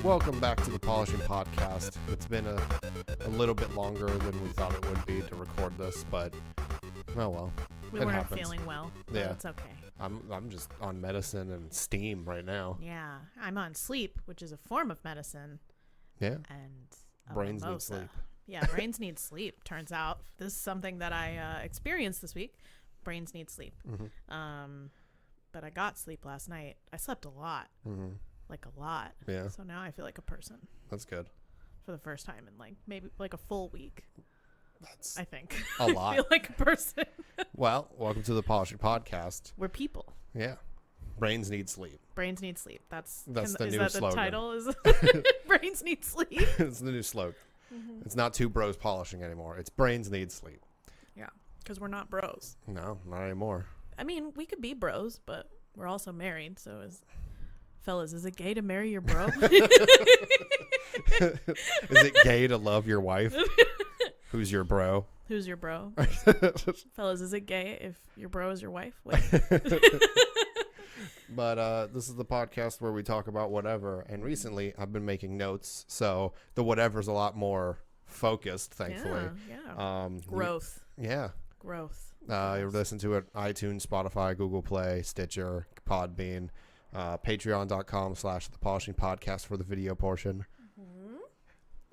Welcome back to the Polishing Podcast. It's been a little bit longer than we thought it would be to record this, but oh well. We it weren't happens. feeling well, but Yeah. it's okay. I'm just on medicine and steam right now. Yeah, I'm on sleep, which is a form of medicine, Yeah. and a Brains need mimosa. sleep. Yeah, brains need sleep. Turns out this is something that I experienced this week. Brains need sleep. Mm-hmm. But I got sleep last night. I slept a lot, Mm-hmm. like a lot. Yeah. So now I feel like a person That's good. for the first time in like maybe like a full week. That's I think a lot. I feel like a person. Well, welcome to the Polishing Podcast. We're people. Yeah. Brains need sleep. Brains need sleep. That's the is new that slogan. the title? Is brains need sleep? It's the new slogan. Mm-hmm. It's not two bros polishing anymore. It's brains need sleep. Yeah, because we're not bros. No, not anymore. I mean, we could be bros, but we're also married. So, fellas, is it gay to marry your bro? Is it gay to love your wife? Who's your bro? Who's your bro? Fellas, is it gay if your bro is your wife? Wait. But this is the podcast where we talk about whatever. And recently, I've been making notes, so the whatever's a lot more focused, thankfully. Yeah. Growth. Growth. You listen to it iTunes, Spotify, Google Play, Stitcher, Podbean, patreon.com/the polishing podcast for the video portion.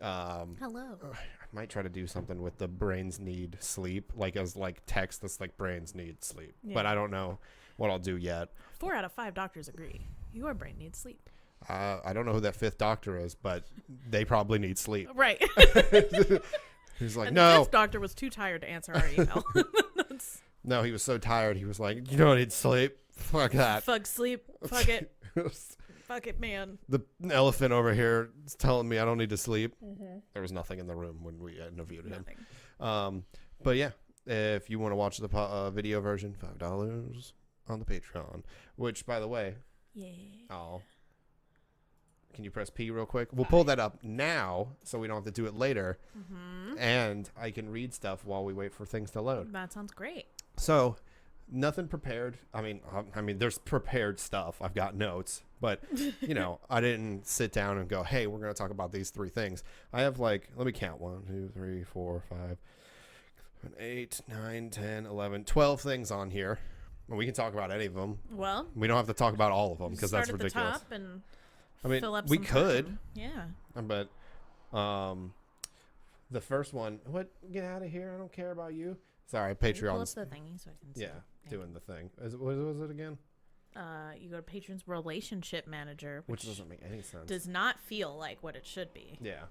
Hello. I might try to do something with the brains need sleep, like as like text that's like brains need sleep. Yeah. But I don't know what I'll do yet. 4 out of 5 doctors agree. Your brain needs sleep. I don't know who that 5th doctor is, but they probably need sleep. Right. He's like, And no. The 5th doctor was too tired to answer our email. No, he was so tired. He was like, you don't need sleep. Fuck that. Fuck sleep. Fuck it. Fuck it, man. The elephant over here is telling me I don't need to sleep. Mm-hmm. There was nothing in the room when we interviewed him. But yeah, if you want to watch the video version, $5 on the Patreon. Which, by the way, can you press P real quick? We'll pull that up now, so we don't have to do it later. Mm-hmm. And I can read stuff while we wait for things to load. That sounds great. So, nothing prepared. I mean, there's prepared stuff. I've got notes, but you know, I didn't sit down and go, "Hey, we're going to talk about these 3 things." I have like, let me count: 1, 2, 3, 4, 5, 8, 9, 10, 11, 12 things on here. And we can talk about any of them. Well, we don't have to talk about all of them because that's ridiculous. Start at the top and I mean, fill up we some could. time. Yeah. But the first one, get out of here. I don't care about you. Sorry, Patreon's. Pull up the thingy so I can see. Yeah, doing the thing. What was it again? You go to Patreon's relationship manager, which doesn't make any sense. Does not feel like what it should be. Yeah.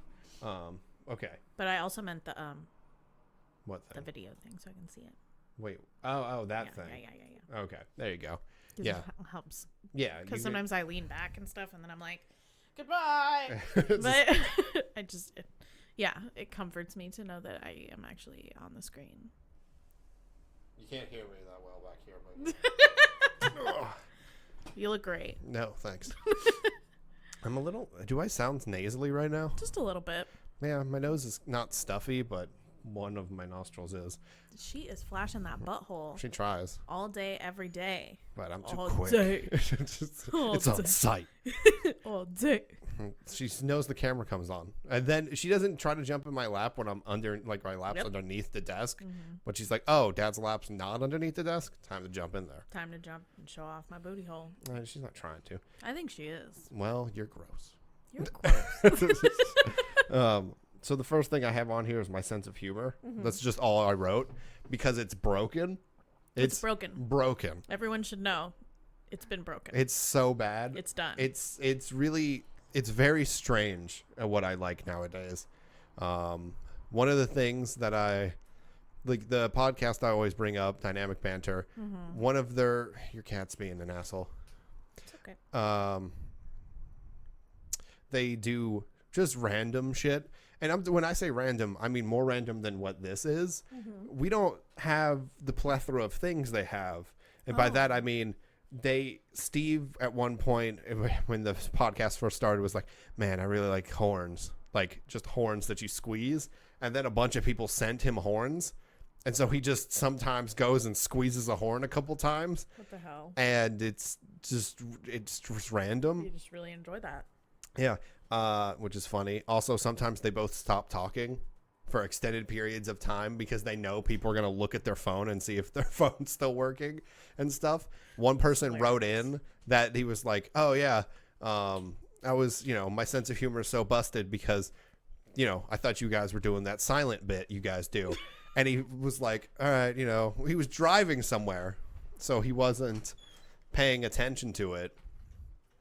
Okay. But I also meant the what thing? The video thing so I can see it. Wait. Oh, that thing. Yeah. Okay, there you go. Yeah. It helps. Yeah. Because sometimes I lean back and stuff, and then I'm like, goodbye. But it comforts me to know that I am actually on the screen. You can't hear me that well back here. You look great. No, thanks. I'm a little... Do I sound nasally right now? Just a little bit. Yeah, my nose is not stuffy, but one of my nostrils is. She is flashing that butthole. She tries. All day, every day. But I'm too all quick. Day. It's on sight. All day. She knows the camera comes on. And then she doesn't try to jump in my lap when I'm under, like my lap's underneath the desk. Mm-hmm. But she's like, oh, Dad's lap's not underneath the desk. Time to jump in there. Time to jump and show off my booty hole. She's not trying to. I think she is. Well, you're gross. You're gross. So the first thing I have on here is my sense of humor. Mm-hmm. That's just all I wrote because it's broken. It's broken. Broken. Everyone should know it's been broken. It's so bad. It's done. It's really, it's very strange at what I like nowadays. One of the things that I like, the podcast I always bring up, Dynamic Banter, one of your cat's being an asshole. It's okay. They do just random shit. And when I say random, I mean more random than what this is. Mm-hmm. We don't have the plethora of things they have. And by that, I mean, Steve at one point when the podcast first started was like, man, I really like horns, like just horns that you squeeze. And then a bunch of people sent him horns. And so he just sometimes goes and squeezes a horn a couple times. What the hell? And it's just random. You just really enjoy that. Yeah. which is funny. Also, sometimes they both stop talking for extended periods of time because they know people are going to look at their phone and see if their phone's still working and stuff. One person wrote in that he was like, oh, yeah, I was, my sense of humor is so busted because, I thought you guys were doing that silent bit you guys do. And he was like, all right, he was driving somewhere, so he wasn't paying attention to it.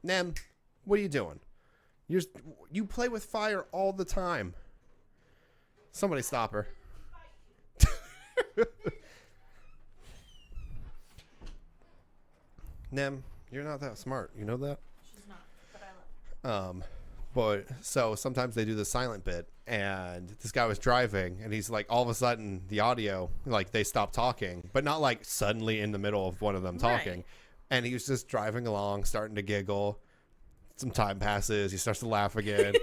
Nem, what are you doing? You play with fire all the time. Somebody stop her. Nem, you're not that smart. You know that? She's not, but I love her. But so sometimes they do the silent bit, and this guy was driving, and he's like, all of a sudden, the audio, like, they stop talking, but not like suddenly in the middle of one of them talking. Right. And he was just driving along, starting to giggle. Some time passes. He starts to laugh again.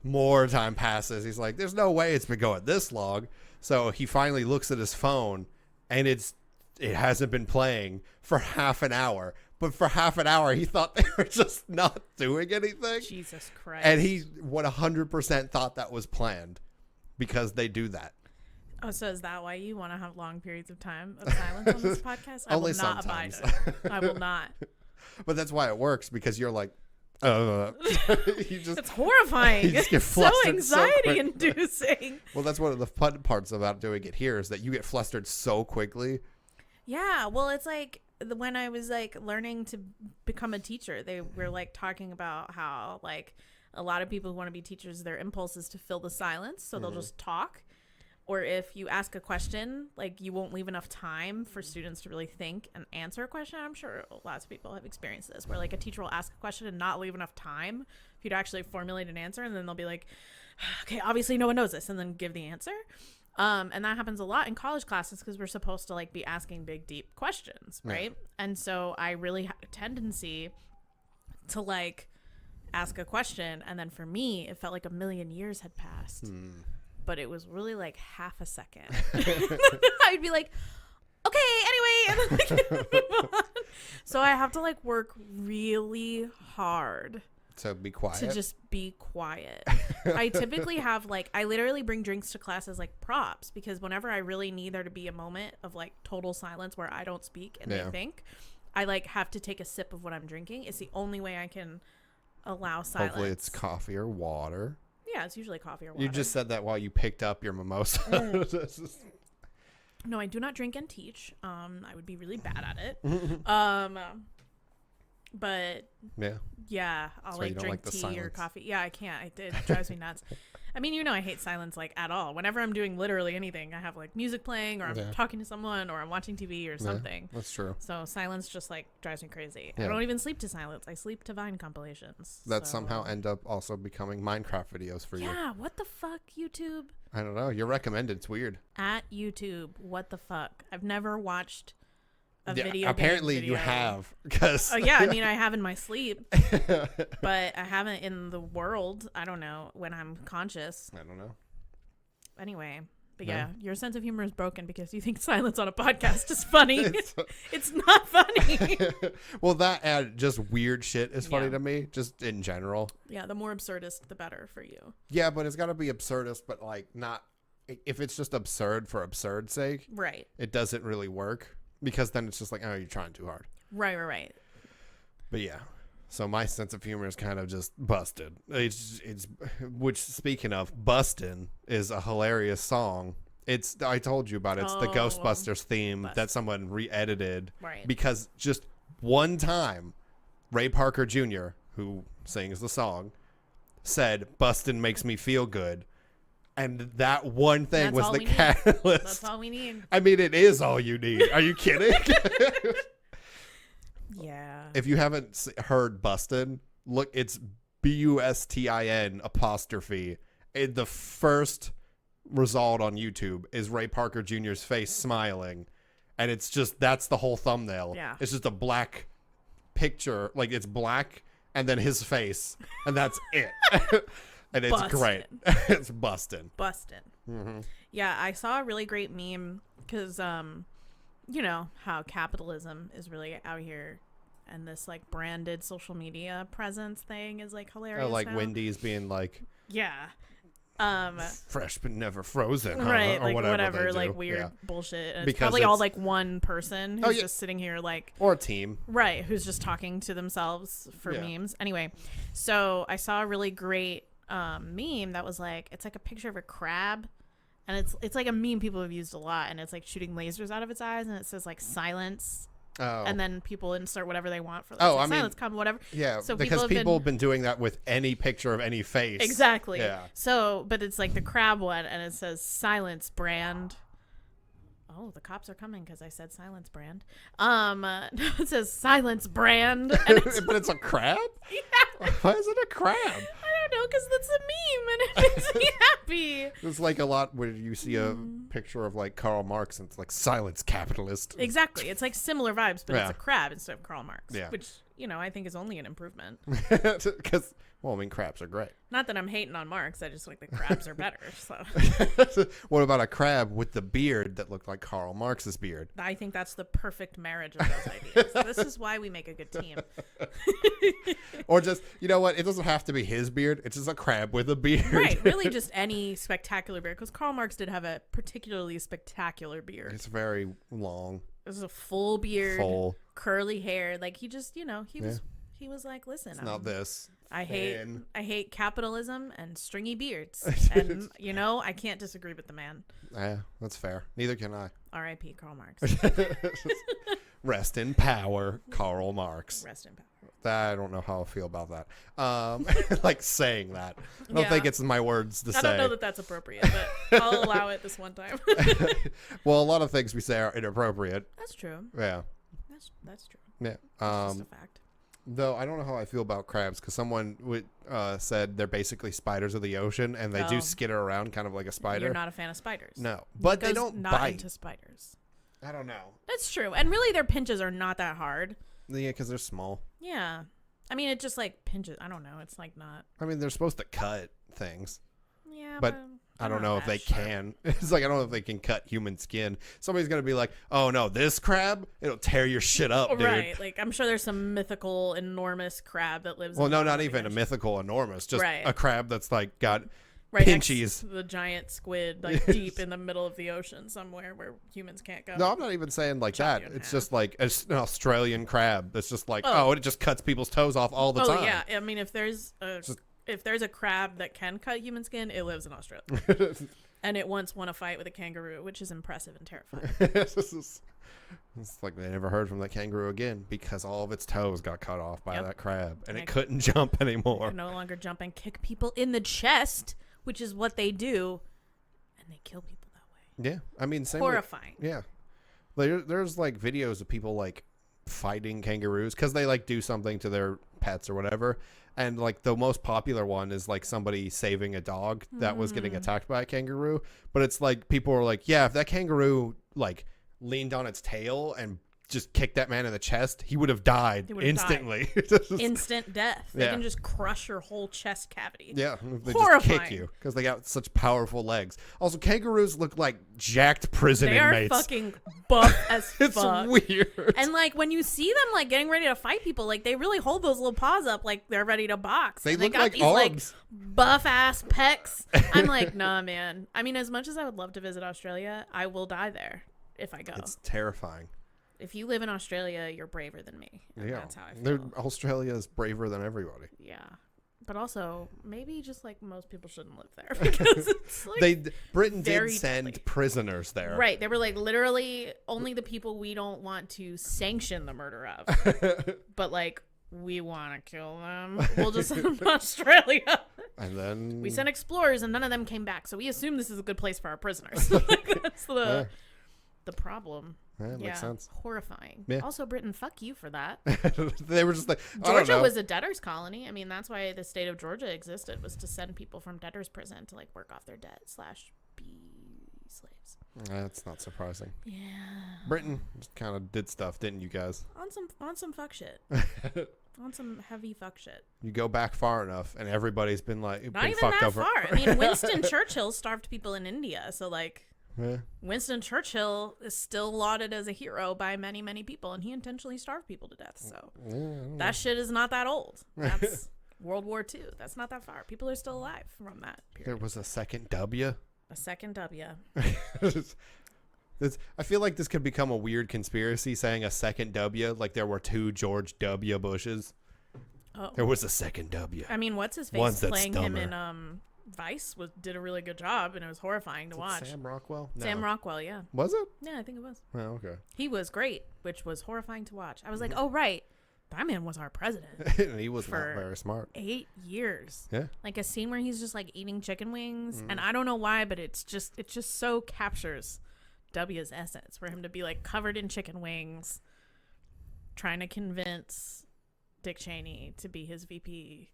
More time passes. He's like, there's no way it's been going this long. So he finally looks at his phone, and it hasn't been playing for half an hour. But for half an hour, he thought they were just not doing anything. Jesus Christ. And he 100% thought that was planned because they do that. Oh, so is that why you want to have long periods of time of silence on this podcast? I Only will not sometimes. abide it. I will not. But that's why it works, because you're like, it's horrifying. You just get It's so flustered so anxiety inducing. Well, that's one of the fun parts about doing it here is that you get flustered so quickly. Yeah, well, it's like when I was like learning to become a teacher, they were like talking about how like a lot of people who want to be teachers, their impulse is to fill the silence, so they'll just talk. Or if you ask a question, like you won't leave enough time for students to really think and answer a question. I'm sure lots of people have experienced this, where like a teacher will ask a question and not leave enough time for you to actually formulate an answer, and then they'll be like, okay, obviously no one knows this, and then give the answer. And that happens a lot in college classes because we're supposed to like be asking big, deep questions, right? Yeah. And so I really had a tendency to like ask a question, and then for me, it felt like a million years had passed. But it was really like half a second. I'd be like, okay, anyway. And then like, move on. So I have to like work really hard. To be quiet. To just be quiet. I typically have like, I literally bring drinks to class as like props, because whenever I really need there to be a moment of like total silence where I don't speak and they think, I like have to take a sip of what I'm drinking. It's the only way I can allow silence. Hopefully it's coffee or water. Yeah, it's usually coffee or water. You just said that while you picked up your mimosa. No, I do not drink and teach. I would be really bad at it. But yeah, I'll like drink tea or coffee. Yeah, I can't. It drives me nuts. I mean, I hate silence like at all. Whenever I'm doing literally anything, I have like music playing, or I'm talking to someone, or I'm watching TV or something. That's true. So silence just like drives me crazy. I don't even sleep to silence. I sleep to Vine compilations. That somehow end up also becoming Minecraft videos for you. Yeah, what the fuck, YouTube? I don't know. You're recommended. It's weird. At YouTube, what the fuck? I've never watched a video. Apparently you have, because oh yeah, I mean I have in my sleep, but I haven't in the world. I don't know, when I'm conscious. I don't know. Anyway, but yeah, your sense of humor is broken because you think silence on a podcast is funny. It's not funny. Well, that and just weird shit is funny to me, just in general. Yeah, the more absurdist, the better for you. Yeah, but it's got to be absurdist, but like not. If it's just absurd for absurd's sake, right? It doesn't really work. Because then it's just like, oh, you're trying too hard. Right. But yeah. So my sense of humor is kind of just busted. It's which, speaking of bustin', is a hilarious song. I told you about it. It's the Ghostbusters theme that someone re-edited. Right. Because just one time, Ray Parker Jr., who sings the song, said, bustin' makes me feel good. And that one thing was the catalyst. That's all we need. I mean, it is all you need. Are you kidding? Yeah. If you haven't heard Bustin', look, it's BUSTIN apostrophe. The first result on YouTube is Ray Parker Jr.'s face smiling. And it's just, that's the whole thumbnail. Yeah. It's just a black picture. Like, it's black and then his face. And that's it. And it's great. It's bustin'. Mm-hmm. Yeah, I saw a really great meme because, you know, how capitalism is really out here and this like branded social media presence thing is like hilarious. Oh, like now. Wendy's being like, yeah. fresh but never frozen, huh? Right, or like whatever they do. like weird Yeah. bullshit. And it's Because probably all it's- like one person who's just sitting here like, or a team. right, who's just talking to themselves for Yeah. memes. Anyway, so I saw a really great meme that was like, it's like a picture of a crab, and it's like a meme people have used a lot, and it's like shooting lasers out of its eyes, and it says like silence. Oh. And then people insert whatever they want for like, Oh, I mean, silence, comment, whatever. Yeah, So because people have been doing that with any picture of any face. Exactly. Yeah. So, but it's like the crab one, and it says silence brand. Oh, the cops are coming because I said silence brand. It says silence brand. And it's, But it's a crab? yeah, Why is it a crab? I don't know, because that's a meme and it makes me happy. It's like a lot where you see a picture of like Karl Marx and it's like silence capitalist. Exactly. It's like similar vibes, but Yeah. it's a crab instead of Karl Marx. Yeah. Which, you know, I think is only an improvement. Because, well, I mean, crabs are great. Not that I'm hating on Marx. I just like the crabs are better. So What about a crab with the beard that looked like Karl Marx's beard? I think that's the perfect marriage of those ideas. This is why we make a good team. Or just, you know what? It doesn't have to be his beard. It's just a crab with a beard. Right. Really just any spectacular beard. Because Karl Marx did have a particularly spectacular beard. It's very long. This is a full beard, Full. curly hair. Like he just, you know, he was like, listen, It's not this. I thin. hate capitalism and stringy beards. And you know, I can't disagree with the man. Yeah, that's fair. Neither can I. R.I.P. Karl Marx. Rest in power, Karl Marx. Rest in power. I don't know how I feel about that. Like saying that. I don't think it's my words to say. I don't know that that's appropriate, but I'll allow it this one time. Well, a lot of things we say are inappropriate. That's true. Yeah. That's true. Yeah. That's just a fact. Though I don't know how I feel about crabs because someone said they're basically spiders of the ocean and they do skitter around kind of like a spider. You're not a fan of spiders. No, but they Nicco's don't not bite. into spiders. I don't know. That's true. And really their pinches are not that hard. Yeah, because they're small. Yeah. I mean, it just like pinches. I don't know. It's like not. I mean, they're supposed to cut things. Yeah. But I don't know if they can. It's like I don't know if they can cut human skin. Somebody's gonna be like, "Oh no, this crab, it'll tear your shit up, dude." Right. Like I'm sure there's some mythical, enormous crab that lives. Well, in no, the not bottom of even the a ocean. mythical enormous, just Right. a crab that's like got Right next pinchies. to the giant squid, like deep in the middle of the ocean somewhere where humans can't go. No, I'm not even saying like Chop that. you in It's half. just like an Australian crab that's just like, Oh. it just cuts people's toes off all the Oh time. yeah. I mean, if there's a crab that can cut human skin, it lives in Australia. And it once won a fight with a kangaroo, which is impressive and terrifying. It's like they never heard from that kangaroo again because all of its toes got cut off by Yep. that crab and And it it couldn't jump anymore. Can no longer jump and kick people in the chest, which is what they do, and they kill people that way. Yeah, I mean, same. With, Horrifying. yeah, there's like videos of people like fighting kangaroos because they like do something to their pets or whatever. And like the most popular one is like somebody saving a dog that was getting attacked by a kangaroo. But it's like people are like, yeah, if that kangaroo like leaned on its tail and just kicked that man in the chest, he would have died instantly. Instant death. They Yeah. can just crush your whole chest cavity. Yeah, they Horrifying. just kick you because they got such powerful legs. Also, kangaroos look like jacked prison They are inmates. fucking buff as It's fuck. weird. And like when you see them like getting ready to fight people, like they really hold those little paws up like they're ready to box. They And look got like these arms. like buff ass pecs. I'm like, nah, man. I mean, as much as I would love to visit Australia, I will die there if I go. It's terrifying. If you live in Australia, you're braver than me. And Yeah, that's how I feel. Australia is braver than everybody. Yeah. But also, maybe just like most people shouldn't live there because it's like Britain did very send deadly. prisoners there. right. They were like literally only the people we don't want to sanction the murder of. But like we want to kill them. We'll just send them to Australia. And then We sent explorers and none of them came back. So we assume this is a good place for our prisoners. Like, that's the problem. Yeah, it makes sense. Horrifying. Yeah. Also, Britain, fuck you for that. They were just like, I don't Georgia know. was a debtor's colony. I mean, that's why the state of Georgia existed, was to send people from debtor's prison to like work off their debt / be slaves. That's not surprising. Yeah. Britain just kind of did stuff, didn't you guys? On some fuck shit. On some heavy fuck shit. You go back far enough, and everybody's been like, Not been even fucked that over. far. I mean, Winston Churchill starved people in India, so like Yeah. Winston Churchill is still lauded as a hero by many, many people, and he intentionally starved people to death. So that shit is not that old. That's World War II. That's not that far. People are still alive from that period. There was a second W. A second W. I feel like this could become a weird conspiracy, saying a second W, like there were 2 George W. Bushes. Oh. There was a second W. I mean, what's his face playing him in Vice did a really good job, and it was horrifying to watch. Sam Rockwell? No. Sam Rockwell, yeah. Was it? Yeah, I think it was. Oh, okay. He was great, which was horrifying to watch. I was like, oh, right. That man was our president. And he was not for very smart. 8 years. Yeah. Like a scene where he's just like eating chicken wings, and I don't know why, but it just so captures W's essence for him to be like covered in chicken wings, trying to convince Dick Cheney to be his VP,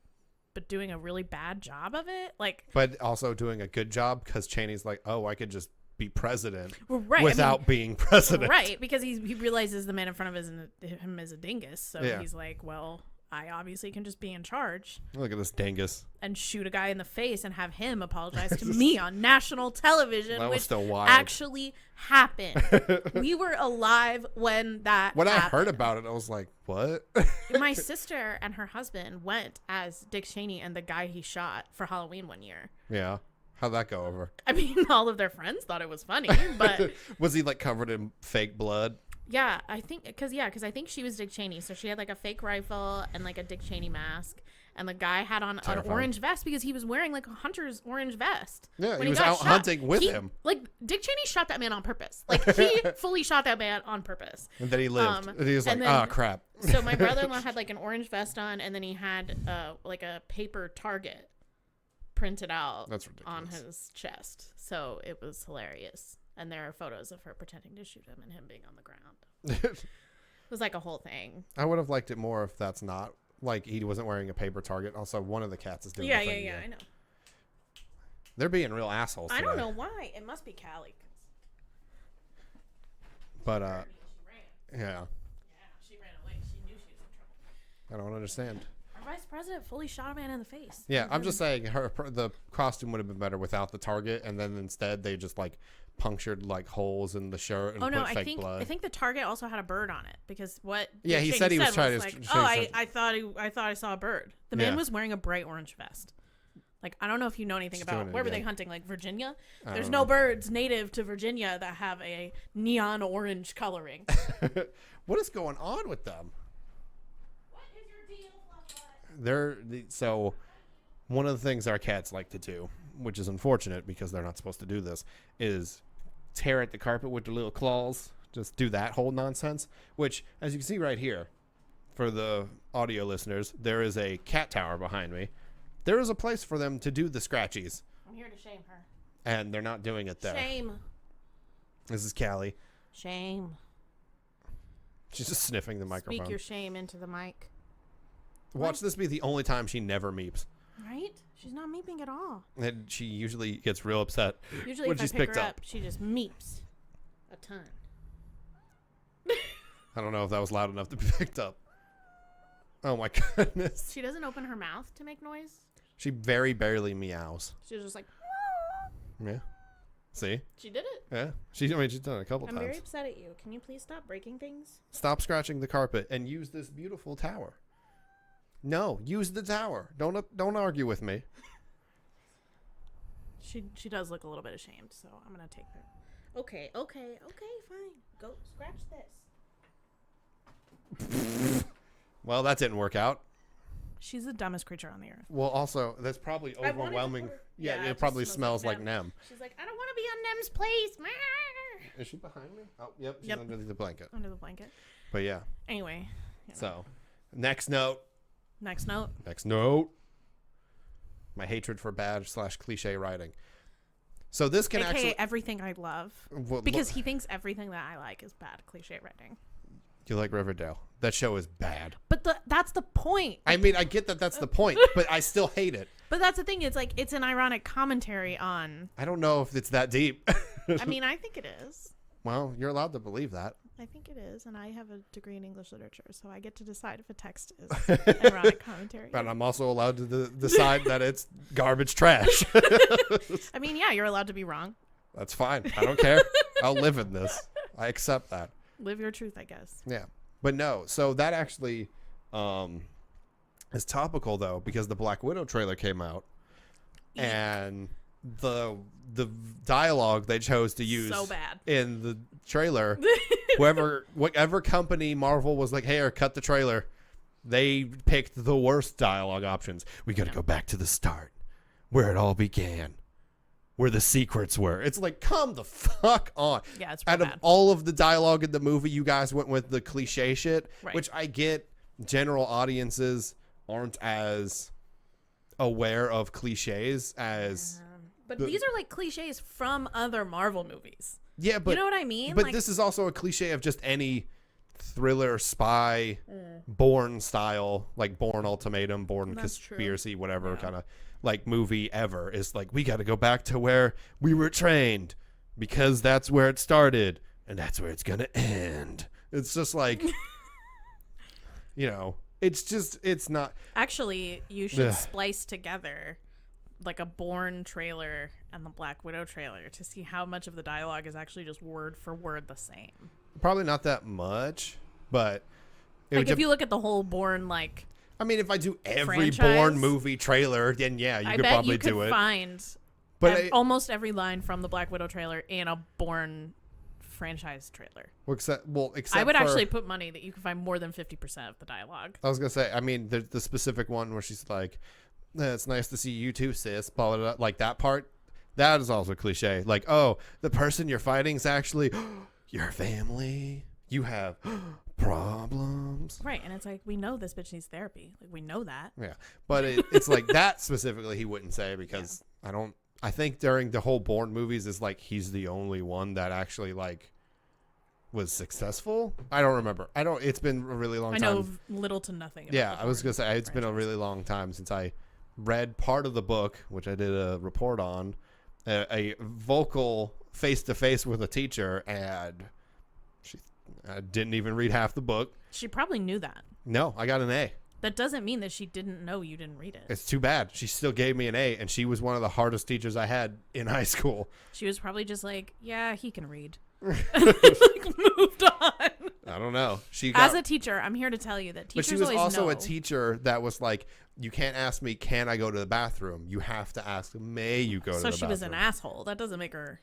but doing a really bad job of it. Like, but also doing a good job, because Cheney's like, oh, I could just be president right, without being president. Right, because he realizes the man in front of him is a dingus. So he's like, well, I obviously can just be in charge. Look at this dingus. And shoot a guy in the face and have him apologize to me on national television, that which still wild. actually happened. We were alive when that happened. I heard about it, I was like, what? My sister and her husband went as Dick Cheney and the guy he shot for Halloween one year. Yeah. How'd that go over? I mean, all of their friends thought it was funny, but... Was he like covered in fake blood? Yeah, I think, because I think she was Dick Cheney. So she had like a fake rifle and like a Dick Cheney mask. And the guy had on an orange vest because he was wearing like a hunter's orange vest. Yeah, he was out hunting with him. Like, Dick Cheney shot that man on purpose. Like, he fully shot that man on purpose. And then he lived. And he was like, oh, crap. So my brother-in-law had like an orange vest on, and then he had like a paper target printed out on his chest. So it was hilarious. And there are photos of her pretending to shoot him and him being on the ground. It was like a whole thing. I would have liked it more if that's not, like, he wasn't wearing a paper target. Also, one of the cats is doing the thing. Yeah, I know. They're being real assholes today. I don't know why. It must be Callie. But, yeah. Yeah, she ran away. She knew she was in trouble. I don't understand. Our vice president fully shot a man in the face. Yeah, I'm just saying the costume would have been better without the target, and then instead they just, like, punctured like holes in the shirt and put fake blood. I think the target also had a bird on it, because what he said he was trying to I thought I saw a bird. The man was wearing a bright orange vest. Like, I don't know if you know anything about where were they hunting, like Virginia? There's no birds native to Virginia that have a neon orange coloring. What is going on with them? What is your deal, So one of the things our cats like to do, which is unfortunate because they're not supposed to do this, is tear at the carpet with their little claws. Just do that whole nonsense, which, as you can see right here, for the audio listeners, there is a cat tower behind me. There is a place for them to do the scratchies. I'm here to shame her. And they're not doing it there. Shame. This is Callie. Shame. She's just sniffing the microphone. Speak your shame into the mic. Watch this be the only time she never meeps. Right? She's not meeping at all. And she usually gets real upset usually when if she's I pick picked her up. She just meeps a ton. I don't know if that was loud enough to be picked up. Oh my goodness. She doesn't open her mouth to make noise. She very barely meows. She's just like, yeah. See? She did it. Yeah. She's done it a couple times. I'm very upset at you. Can you please stop breaking things? Stop scratching the carpet and use this beautiful tower. No, use the tower. Don't argue with me. She does look a little bit ashamed, so I'm gonna take her. Okay, fine. Go scratch this. Well, that didn't work out. She's the dumbest creature on the earth. Well, also, that's probably overwhelming. Yeah, it probably smells like Nem. She's like, I don't want to be on Nem's place. Is she behind me? Oh, yep. She's under the blanket. Under the blanket. But yeah. Anyway. So, next note. Next note. My hatred for bad / cliche writing. So this can actually everything I love. Because he thinks everything that I like is bad cliche writing. You like Riverdale? That show is bad. But that's the point. I mean, I get that that's the point, but I still hate it. But that's the thing. It's like, it's an ironic commentary on... I don't know if it's that deep. I mean, I think it is. Well, you're allowed to believe that. I think it is, and I have a degree in English literature, so I get to decide if a text is ironic commentary. But I'm also allowed to decide that it's garbage trash. I mean, yeah, you're allowed to be wrong. That's fine. I don't care. I'll live in this. I accept that. Live your truth, I guess. Yeah. But no, so that actually is topical, though, because the Black Widow trailer came out. Eek. And the dialogue they chose to use so bad in the trailer, whatever company Marvel was like, hey, cut the trailer, they picked the worst dialogue options. We got to go back to the start, where it all began, where the secrets were. It's like, come the fuck on. Yeah, it's out bad. of all of the dialogue in the movie, you guys went with the cliche shit, right. Which I get. General audiences aren't as aware of cliches as but these are like cliches from other Marvel movies. Yeah, but you know what I mean? But like, this is also a cliche of just any thriller, spy, Bourne style, like Bourne Ultimatum, Bourne Conspiracy, whatever kind of like movie ever. Is like, we got to go back to where we were trained because that's where it started and that's where it's gonna end. It's just like, you know, it's not. Actually, you should splice together like a Bourne trailer and the Black Widow trailer to see how much of the dialogue is actually just word for word the same. Probably not that much, but like if you look at the whole Bourne, like, I mean, if I do every franchise, Bourne movie trailer, then yeah, you could probably do it. Find almost every line from the Black Widow trailer in a Bourne franchise trailer. Except I would actually put money that you can find more than 50% of the dialogue. I was gonna say, I mean, there's the specific one where she's like, "It's nice to see you too, sis." Blah, blah, blah. Like that part, that is also cliche. Like, oh, the person you're fighting is actually your family. You have problems, right? And it's like, we know this bitch needs therapy. Like, we know that. Yeah, but it's like that specifically he wouldn't say because I think during the whole Bourne movies is like he's the only one that actually like was successful. I don't remember. It's been a really long time. I know little to nothing about I was gonna say it's been a really long time since I read part of the book, which I did a report on, a vocal face-to-face with a teacher, and I didn't even read half the book. She probably knew that. No, I got an A. That doesn't mean that she didn't know you didn't read it. It's too bad. She still gave me an A, and she was one of the hardest teachers I had in high school. She was probably just like, yeah, he can read. Like, moved on. I don't know. As a teacher, I'm here to tell you that teachers always know. But she was also a teacher that was like, you can't ask me, can I go to the bathroom? You have to ask, may you go to the bathroom? So she was an asshole. That doesn't make her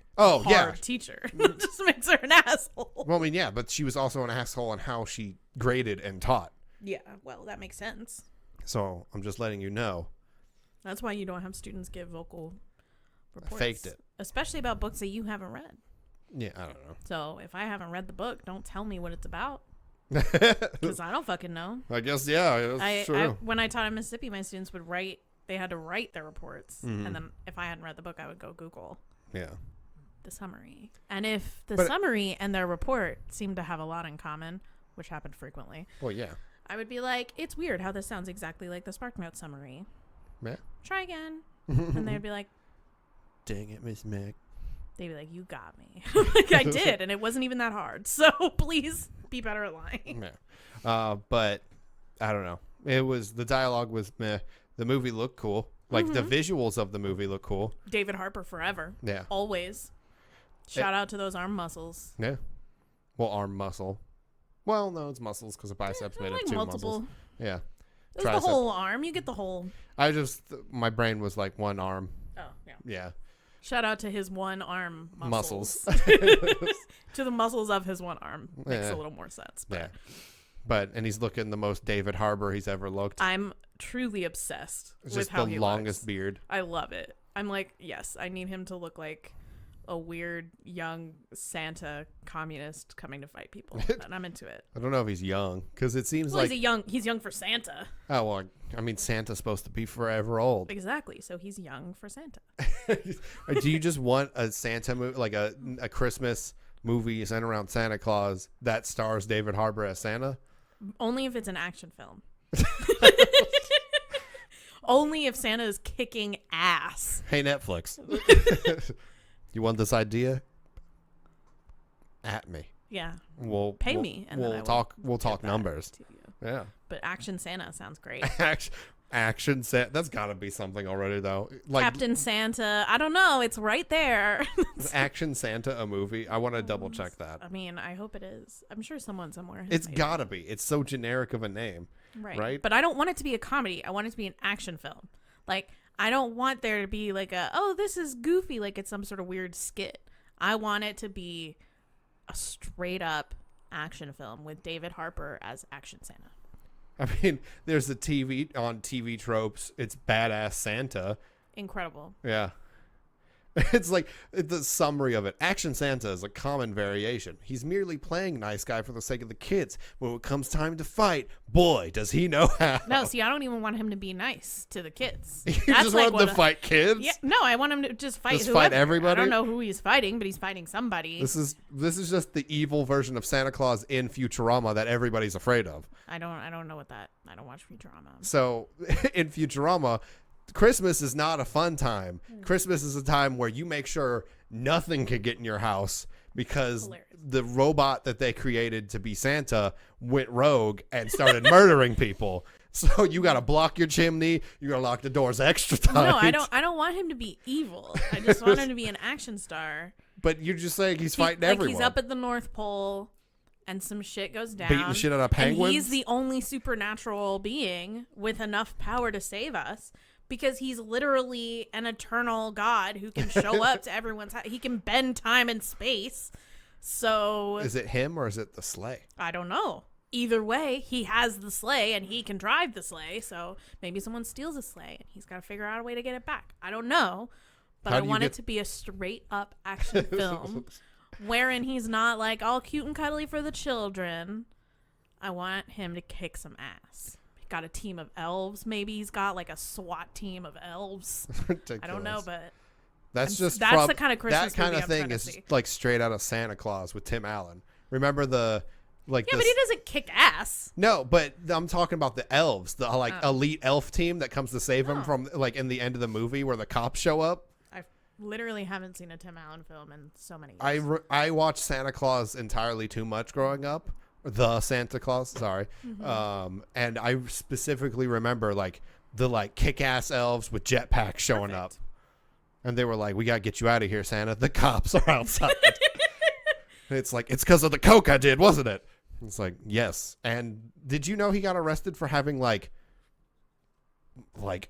teacher. It just makes her an asshole. Well, I mean, yeah, but she was also an asshole on how she graded and taught. Yeah, well, that makes sense. So I'm just letting you know. That's why you don't have students give vocal reports. I faked it. Especially about books that you haven't read. Yeah, I don't know. So if I haven't read the book, don't tell me what it's about. Because I don't fucking know. I guess, yeah, that's true. When I taught in Mississippi, my students would they had to write their reports. Mm-hmm. And then if I hadn't read the book, I would go Google the summary. And if the summary and their report seemed to have a lot in common, which happened frequently. Well, yeah. I would be like, it's weird how this sounds exactly like the SparkNote summary. Yeah. Try again. And they'd be like, dang it, Miss Mick. They'd be like, you got me. Like, I did, and it wasn't even that hard. So please be better at lying. Yeah. But I don't know. The dialogue was meh. The movie looked cool. Like, the visuals of the movie look cool. David Harper forever. Yeah. Always. Shout out to those arm muscles. Yeah. Well, arm muscle. Well, no, it's muscles because the biceps made of two muscles. Yeah. It was the whole arm. You get the whole. My brain was like one arm. Oh, yeah. Yeah. Shout out to his one arm muscles. To the muscles of his one arm. Makes a little more sense. But. Yeah. And he's looking the most David Harbour he's ever looked. I'm truly obsessed with how he looks. Just the longest beard. I love it. I'm like, yes, I need him to look like a weird young Santa communist coming to fight people, and I'm into it. I don't know if he's young because it seems like he's young for Santa. Oh well, I mean Santa's supposed to be forever old. Exactly, so he's young for Santa. Do you just want a Santa movie, like a Christmas movie centered around Santa Claus that stars David Harbour as Santa? Only if it's an action film. Only if Santa is kicking ass. Hey, Netflix. You want this idea? At me. Yeah. Pay me, and we'll talk numbers. To you. Yeah. But Action Santa sounds great. Action Santa. That's got to be something already, though. Like Captain Santa. I don't know. It's right there. is Action Santa a movie? I want to double check that. I mean, I hope it is. I'm sure someone somewhere has It's made got to be. It's so generic of a name. Right? But I don't want it to be a comedy. I want it to be an action film. Like, I don't want there to be like this is goofy, like it's some sort of weird skit. I want it to be a straight up action film with David Harper as Action Santa. I mean, there's a TV tropes. It's Badass Santa. Incredible. Yeah. It's like the summary of it. Action Santa is a common variation. He's merely playing nice guy for the sake of the kids. When it comes time to fight, boy, does he know how. No, see, I don't even want him to be nice to the kids. You just want him to fight kids? Yeah, no, I want him to just fight fight everybody? I don't know who he's fighting, but he's fighting somebody. This is just the evil version of Santa Claus in Futurama that everybody's afraid of. I don't know what that. I don't watch Futurama. So, in Futurama, Christmas is not a fun time. Christmas is a time where you make sure nothing can get in your house because the robot that they created to be Santa went rogue and started murdering people. So you got to block your chimney. You got to lock the doors extra tight. No, I don't want him to be evil. I just want him to be an action star. But you're just saying he's fighting everyone. He's up at the North Pole and some shit goes down. Beating the shit out of penguins. And he's the only supernatural being with enough power to save us. Because he's literally an eternal god who can show up to everyone's house. He can bend time and space. So is it him or is it the sleigh? I don't know. Either way, he has the sleigh and he can drive the sleigh. So maybe someone steals a sleigh and he's got to figure out a way to get it back. I don't know. But I want it to be a straight up action film wherein he's not like all cute and cuddly for the children. I want him to kick some ass. Got a team of elves. Maybe he's got like a SWAT team of elves. Ridiculous. I don't know, but that's the kind of Christmas that kind movie of thing is see. Like straight out of Santa Claus with Tim Allen. Remember but he doesn't kick ass. No, but I'm talking about the elves, the elite elf team that comes to save him from like in the end of the movie where the cops show up. I literally haven't seen a Tim Allen film in so many years. I watched Santa Claus entirely too much growing up. The Santa Claus, sorry. Mm-hmm. And I specifically remember like the kick-ass elves with jetpacks showing up. And they were like, we got to get you out of here, Santa. The cops are outside. It's like, it's because of the coke I did, wasn't it? It's like, yes. And did you know he got arrested for having like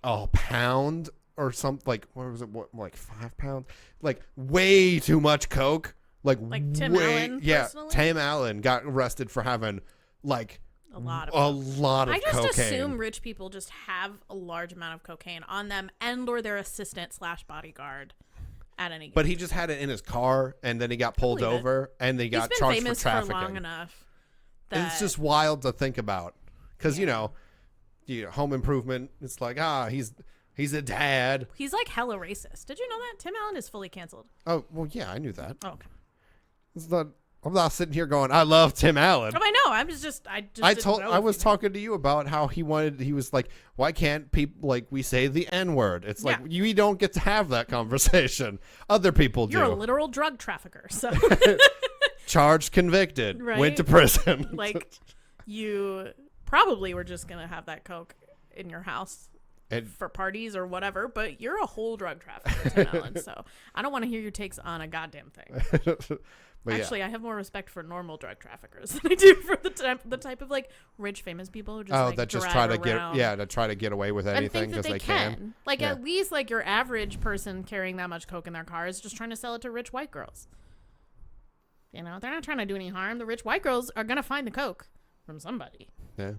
a pound or something? Like, what was it? Like 5 pounds? Like way too much coke. Like Tim Allen, yeah, personally? Tim Allen got arrested for having like a lot of cocaine. I just assume rich people just have a large amount of cocaine on them and or their assistant / bodyguard at any. But he just had it in his car, and then he got pulled over, and they got charged for trafficking. For long enough. It's just wild to think about, because you know, Home Improvement. It's like he's a dad. He's like hella racist. Did you know that Tim Allen is fully canceled? Oh well, yeah, I knew that. Oh, okay. I'm not sitting here going, I love Tim Allen. Oh, I know. I was talking to you about how he was like, why can't people we say the N-word? It's like you don't get to have that conversation. Other people do. You're a literal drug trafficker. So charged, convicted, right? Went to prison. You probably were just gonna have that coke in your house. For parties or whatever, but you're a whole drug trafficker, Tim Allen, so I don't want to hear your takes on a goddamn thing. Actually, I have more respect for normal drug traffickers than I do for the type of rich famous people who just that just try to get away with anything because they can. At least your average person carrying that much coke in their car is just trying to sell it to rich white girls. They're not trying to do any harm. The rich white girls are gonna find the coke from somebody. Yeah.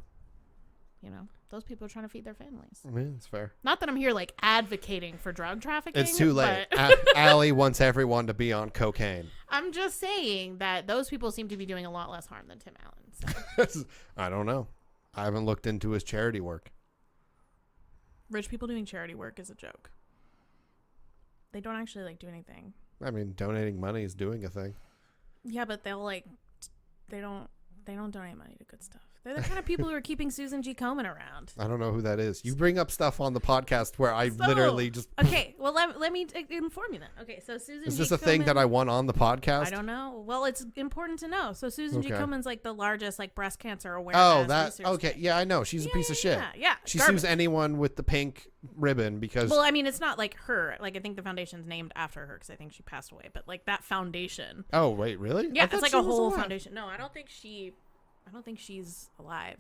Those people are trying to feed their families. I mean, it's fair. Not that I'm here advocating for drug trafficking. It's too late. Allie wants everyone to be on cocaine. I'm just saying that those people seem to be doing a lot less harm than Tim Allen. So. I don't know. I haven't looked into his charity work. Rich people doing charity work is a joke. They don't actually do anything. I mean, donating money is doing a thing. Yeah, but they'll they don't donate money to good stuff. They're the kind of people who are keeping Susan G. Komen around. I don't know who that is. You bring up stuff on the podcast where I literally just... Okay, well, let me inform you then. Okay, so Susan G. Is this a thing that I want on the podcast? I don't know. Well, it's important to know. So Susan G. Komen's like the largest like breast cancer awareness. Oh, that... Okay, thing. yeah, I know. She's a piece of shit. Yeah. She garbage. sues anyone with the pink ribbon because... Well, I mean, it's not like her. Like, I think the foundation's named after her because I think she passed away. But like that foundation... Oh, wait, really? Yeah, it's like a whole foundation. No, I don't think she's alive.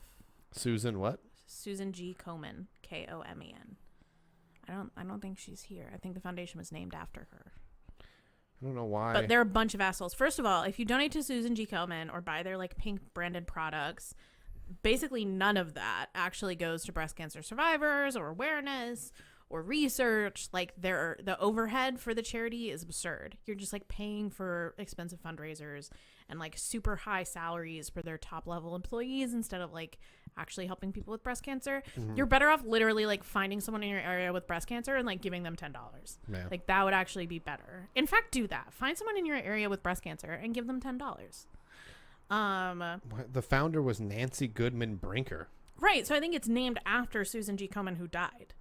Susan what? Susan G. Komen, Komen. I don't think she's here. I think the foundation was named after her. I don't know why. But they're a bunch of assholes. First of all, if you donate to Susan G. Komen or buy their like pink branded products, basically none of that actually goes to breast cancer survivors or awareness or research. Like the overhead for the charity is absurd. You're just like paying for expensive fundraisers and like super high salaries for their top level employees instead of like actually helping people with breast cancer. Mm-hmm. You're better off literally like finding someone in your area with breast cancer and like giving them $10. Man. Like that would actually be better. In fact, do that. Find someone in your area with breast cancer and give them $10. The founder was Nancy Goodman Brinker. Right. So I think it's named after Susan G. Komen, who died.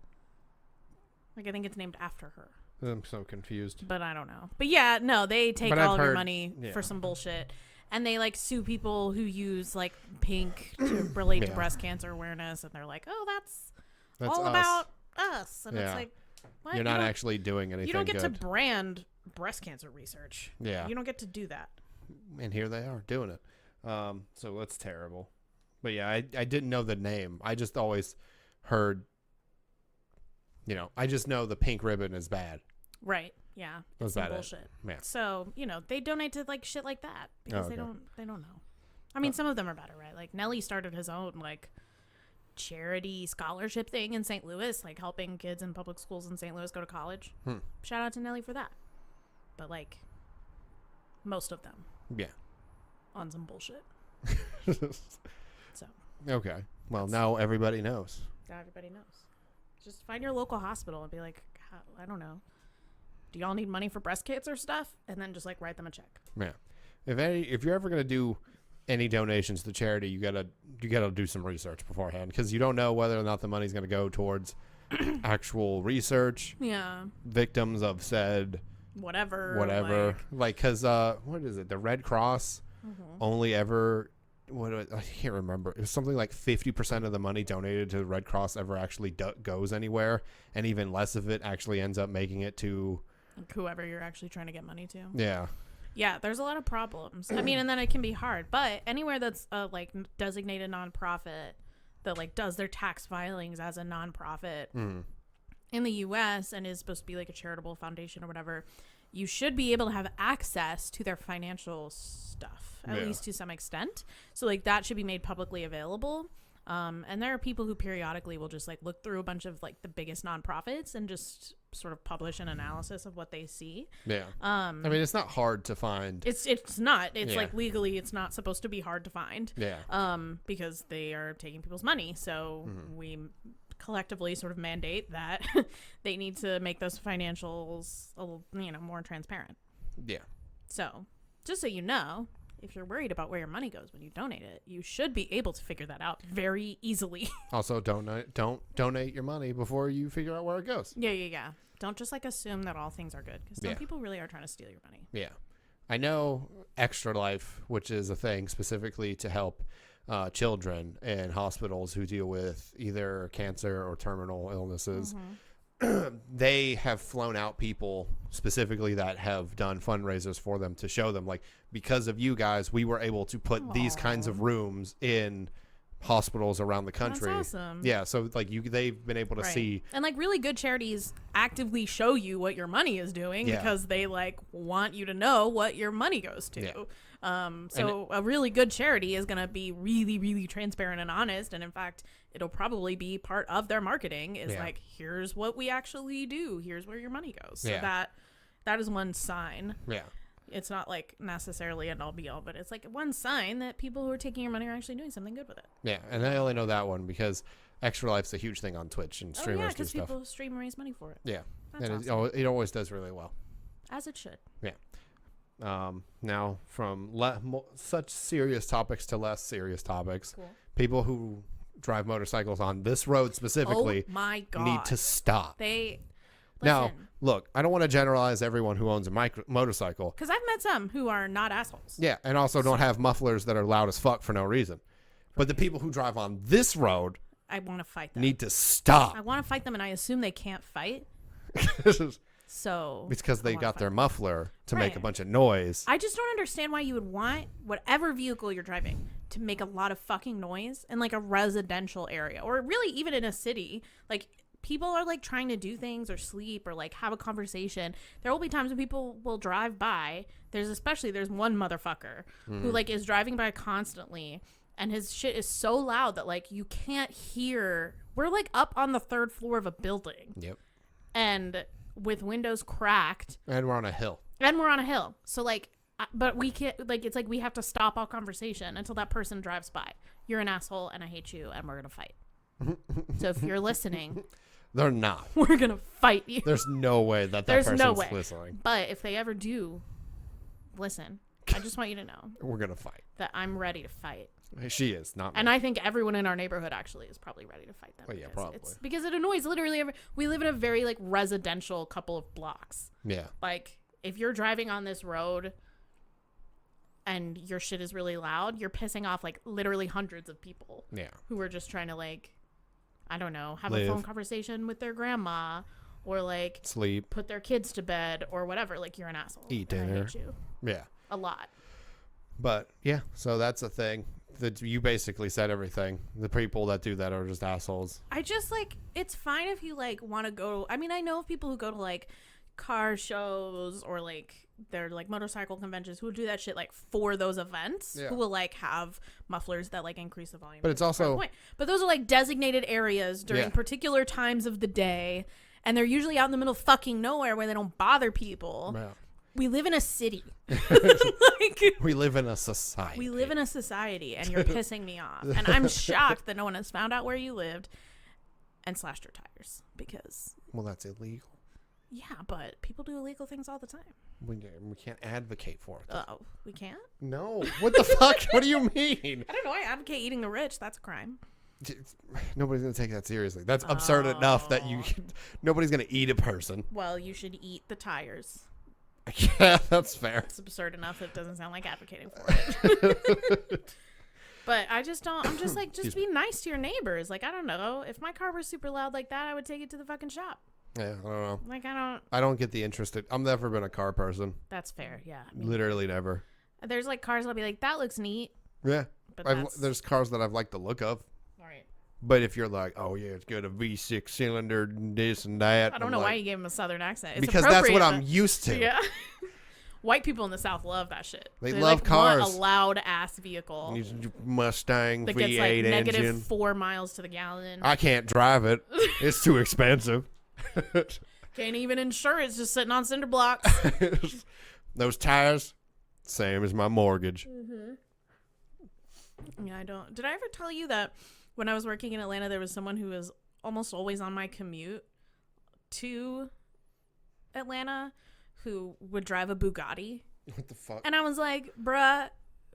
Like I think it's named after her. I'm so confused. But I don't know. But yeah, no, they take all of your money for some bullshit. And they like sue people who use like pink to relate to breast cancer awareness. And they're like, oh, that's all us. About us. And it's like, what? You're not actually doing anything. You don't get good. to brand breast cancer research. Yeah. You don't get to do that. And here they are doing it. So that's terrible. But yeah, I didn't know the name. I just always heard, I just know the pink ribbon is bad. Right. Yeah. Was some that bullshit. Yeah. So, they donate to like shit like that because they don't know. I mean, some of them are better, right? Like Nelly started his own like charity scholarship thing in St. Louis, like helping kids in public schools in St. Louis go to college. Shout out to Nelly for that. But like most of them. Yeah. On some bullshit. So. Okay. Well, now everybody knows. Now everybody knows. Just find your local hospital and be like, I don't know. Do y'all need money for breast cancer stuff? And then just like write them a check. Yeah. If you're ever gonna do any donations to charity, you gotta do some research beforehand because you don't know whether or not the money's gonna go towards actual research. Yeah. Victims of said whatever. Like, cause what is it? The Red Cross only ever. I can't remember. It was something like 50% of the money donated to the Red Cross ever actually goes anywhere, and even less of it actually ends up making it to whoever you're actually trying to get money to. Yeah, there's a lot of problems. I mean, and then it can be hard, but anywhere that's a like designated nonprofit that like does their tax filings as a nonprofit in the US and is supposed to be like a charitable foundation or whatever, you should be able to have access to their financial stuff, at least to some extent. So like that should be made publicly available. And there are people who periodically will just like look through a bunch of like the biggest nonprofits and just sort of publish an analysis of what they see. Yeah. I mean, it's not hard to find. It's not. It's like legally, it's not supposed to be hard to find. Yeah. Because they are taking people's money. So we collectively sort of mandate that they need to make those financials a little, more transparent. Yeah. So just so you know, if you're worried about where your money goes when you donate it, you should be able to figure that out very easily. Also, don't donate your money before you figure out where it goes. Yeah. Don't just like assume that all things are good because some people really are trying to steal your money. Yeah. I know Extra Life, which is a thing specifically to help children in hospitals who deal with either cancer or terminal illnesses. They have flown out people specifically that have done fundraisers for them to show them, like, because of you guys, we were able to put these kinds of rooms in hospitals around the country. That's awesome. Yeah, so like they've been able to see, and like really good charities actively show you what your money is doing because they like want you to know what your money goes to. So a really good charity is going to be really, really transparent and honest. And in fact, it'll probably be part of their marketing is like, here's what we actually do. Here's where your money goes. So that is one sign. Yeah. It's not like necessarily an all be all, but it's like one sign that people who are taking your money are actually doing something good with it. Yeah. And I only know that one because Extra Life's a huge thing on Twitch and streamers do stuff. Because people stream and raise money for it. Yeah. That's and awesome. it always does really well. As it should. Yeah. Now from such serious topics to less serious topics. Cool. People who drive motorcycles on this road specifically my God. need to stop. Listen, now, look, I don't want to generalize everyone who owns a motorcycle. because I've met some who are not assholes. Yeah, and also don't have mufflers that are loud as fuck for no reason. But the people who drive on this road I want to fight them. need to stop. I want to fight them, and I assume they can't fight. So it's because they got their muffler to make a Right. bunch of noise. I just don't understand why you would want whatever vehicle you're driving to make a lot of fucking noise in like a residential area, or really even in a city. Like, people are like trying to do things or sleep or like have a conversation. There will be times when people will drive by. There's one motherfucker who like is driving by constantly, and his shit is so loud that like you can't hear. We're like up on the 3rd floor of a building. Yep. And with windows cracked. And we're on a hill. So like, but we can't, like, it's like we have to stop all conversation until that person drives by. You're an asshole and I hate you and we're going to fight. So if you're listening, they're not. We're going to fight you. There's no way that person's listening. But if they ever do listen, I just want you to know. We're going to fight. That I'm ready to fight. She is, not me. And I think everyone in our neighborhood actually is probably ready to fight them. Well, yeah, probably. Because it annoys literally we live in a very like residential couple of blocks. Yeah. Like, if you're driving on this road and your shit is really loud, you're pissing off like literally hundreds of people. Yeah. Who are just trying to like, I don't know, have a phone conversation with their grandma, or like sleep, put their kids to bed, or whatever. Like, you're an asshole. Eat dinner. I hate you. Yeah. A lot. But yeah, so that's a thing. That you basically said everything. The people that do that are just assholes. I just like, it's fine if you like want to go. I mean, I know of people who go to like car shows or like they're like motorcycle conventions who do that shit like for those events. Who will like have mufflers that like increase the volume. But it's also, but those are like designated areas during particular times of the day, and they're usually out in the middle of fucking nowhere where they don't bother people. Yeah. We live in a city. We live in a society. We live in a society, and you're pissing me off. And I'm shocked that no one has found out where you lived and slashed your tires, because... Well, that's illegal. Yeah, but people do illegal things all the time. We can't advocate for it. Oh, we can't? No. What the fuck? What do you mean? I don't know. I advocate eating the rich. That's a crime. Nobody's going to take that seriously. That's absurd enough that nobody's going to eat a person. Well, you should eat the tires. Yeah, that's fair. It's absurd enough. It doesn't sound like advocating for it. But I just don't. I'm just like, just be nice to your neighbors. Like, I don't know. If my car was super loud like that, I would take it to the fucking shop. Yeah, I don't know. Like, I don't get the interest. I've never been a car person. That's fair. Yeah. Literally never. There's like cars I'll be like, that looks neat. Yeah. But there's cars that I've liked the look of. Right. But if you're like, oh yeah, it's got a V6 cylinder, this and that. I don't know why you gave him a southern accent. It's because that's what I'm used to. Yeah. White people in the South love that shit. They love cars. Want a loud ass vehicle. Mustang that V8 gets like engine. negative 4 miles to the gallon. I can't drive it. It's too expensive. Can't even insure it. It's just sitting on cinder blocks. Those tires, same as my mortgage. Mm-hmm. Yeah, I don't. Did I ever tell you that when I was working in Atlanta, there was someone who was almost always on my commute to Atlanta who would drive a Bugatti? What the fuck? And I was like, bruh,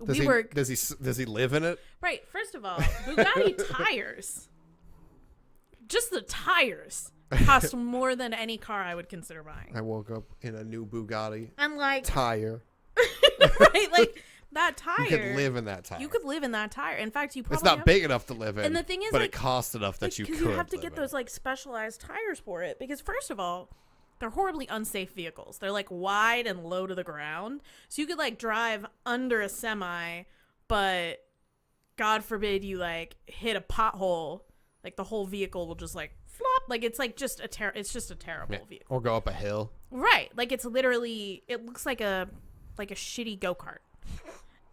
does he live in it? Right. First of all, Bugatti tires. Just the tires cost more than any car I would consider buying. I woke up in a new Bugatti. And like tire. Right, like that tire. You could live in that tire. You could live in that tire. In fact, you probably It's not big enough to live in. And the thing is, but like, it costs enough that you could. You have to get those like specialized tires for it, because first of all, they're horribly unsafe vehicles. They're like wide and low to the ground, so you could like drive under a semi, but God forbid you like hit a pothole, like the whole vehicle will just like flop. Like it's like just a terrible vehicle. Or go up a hill. Right, like it's literally, it looks like a shitty go-kart.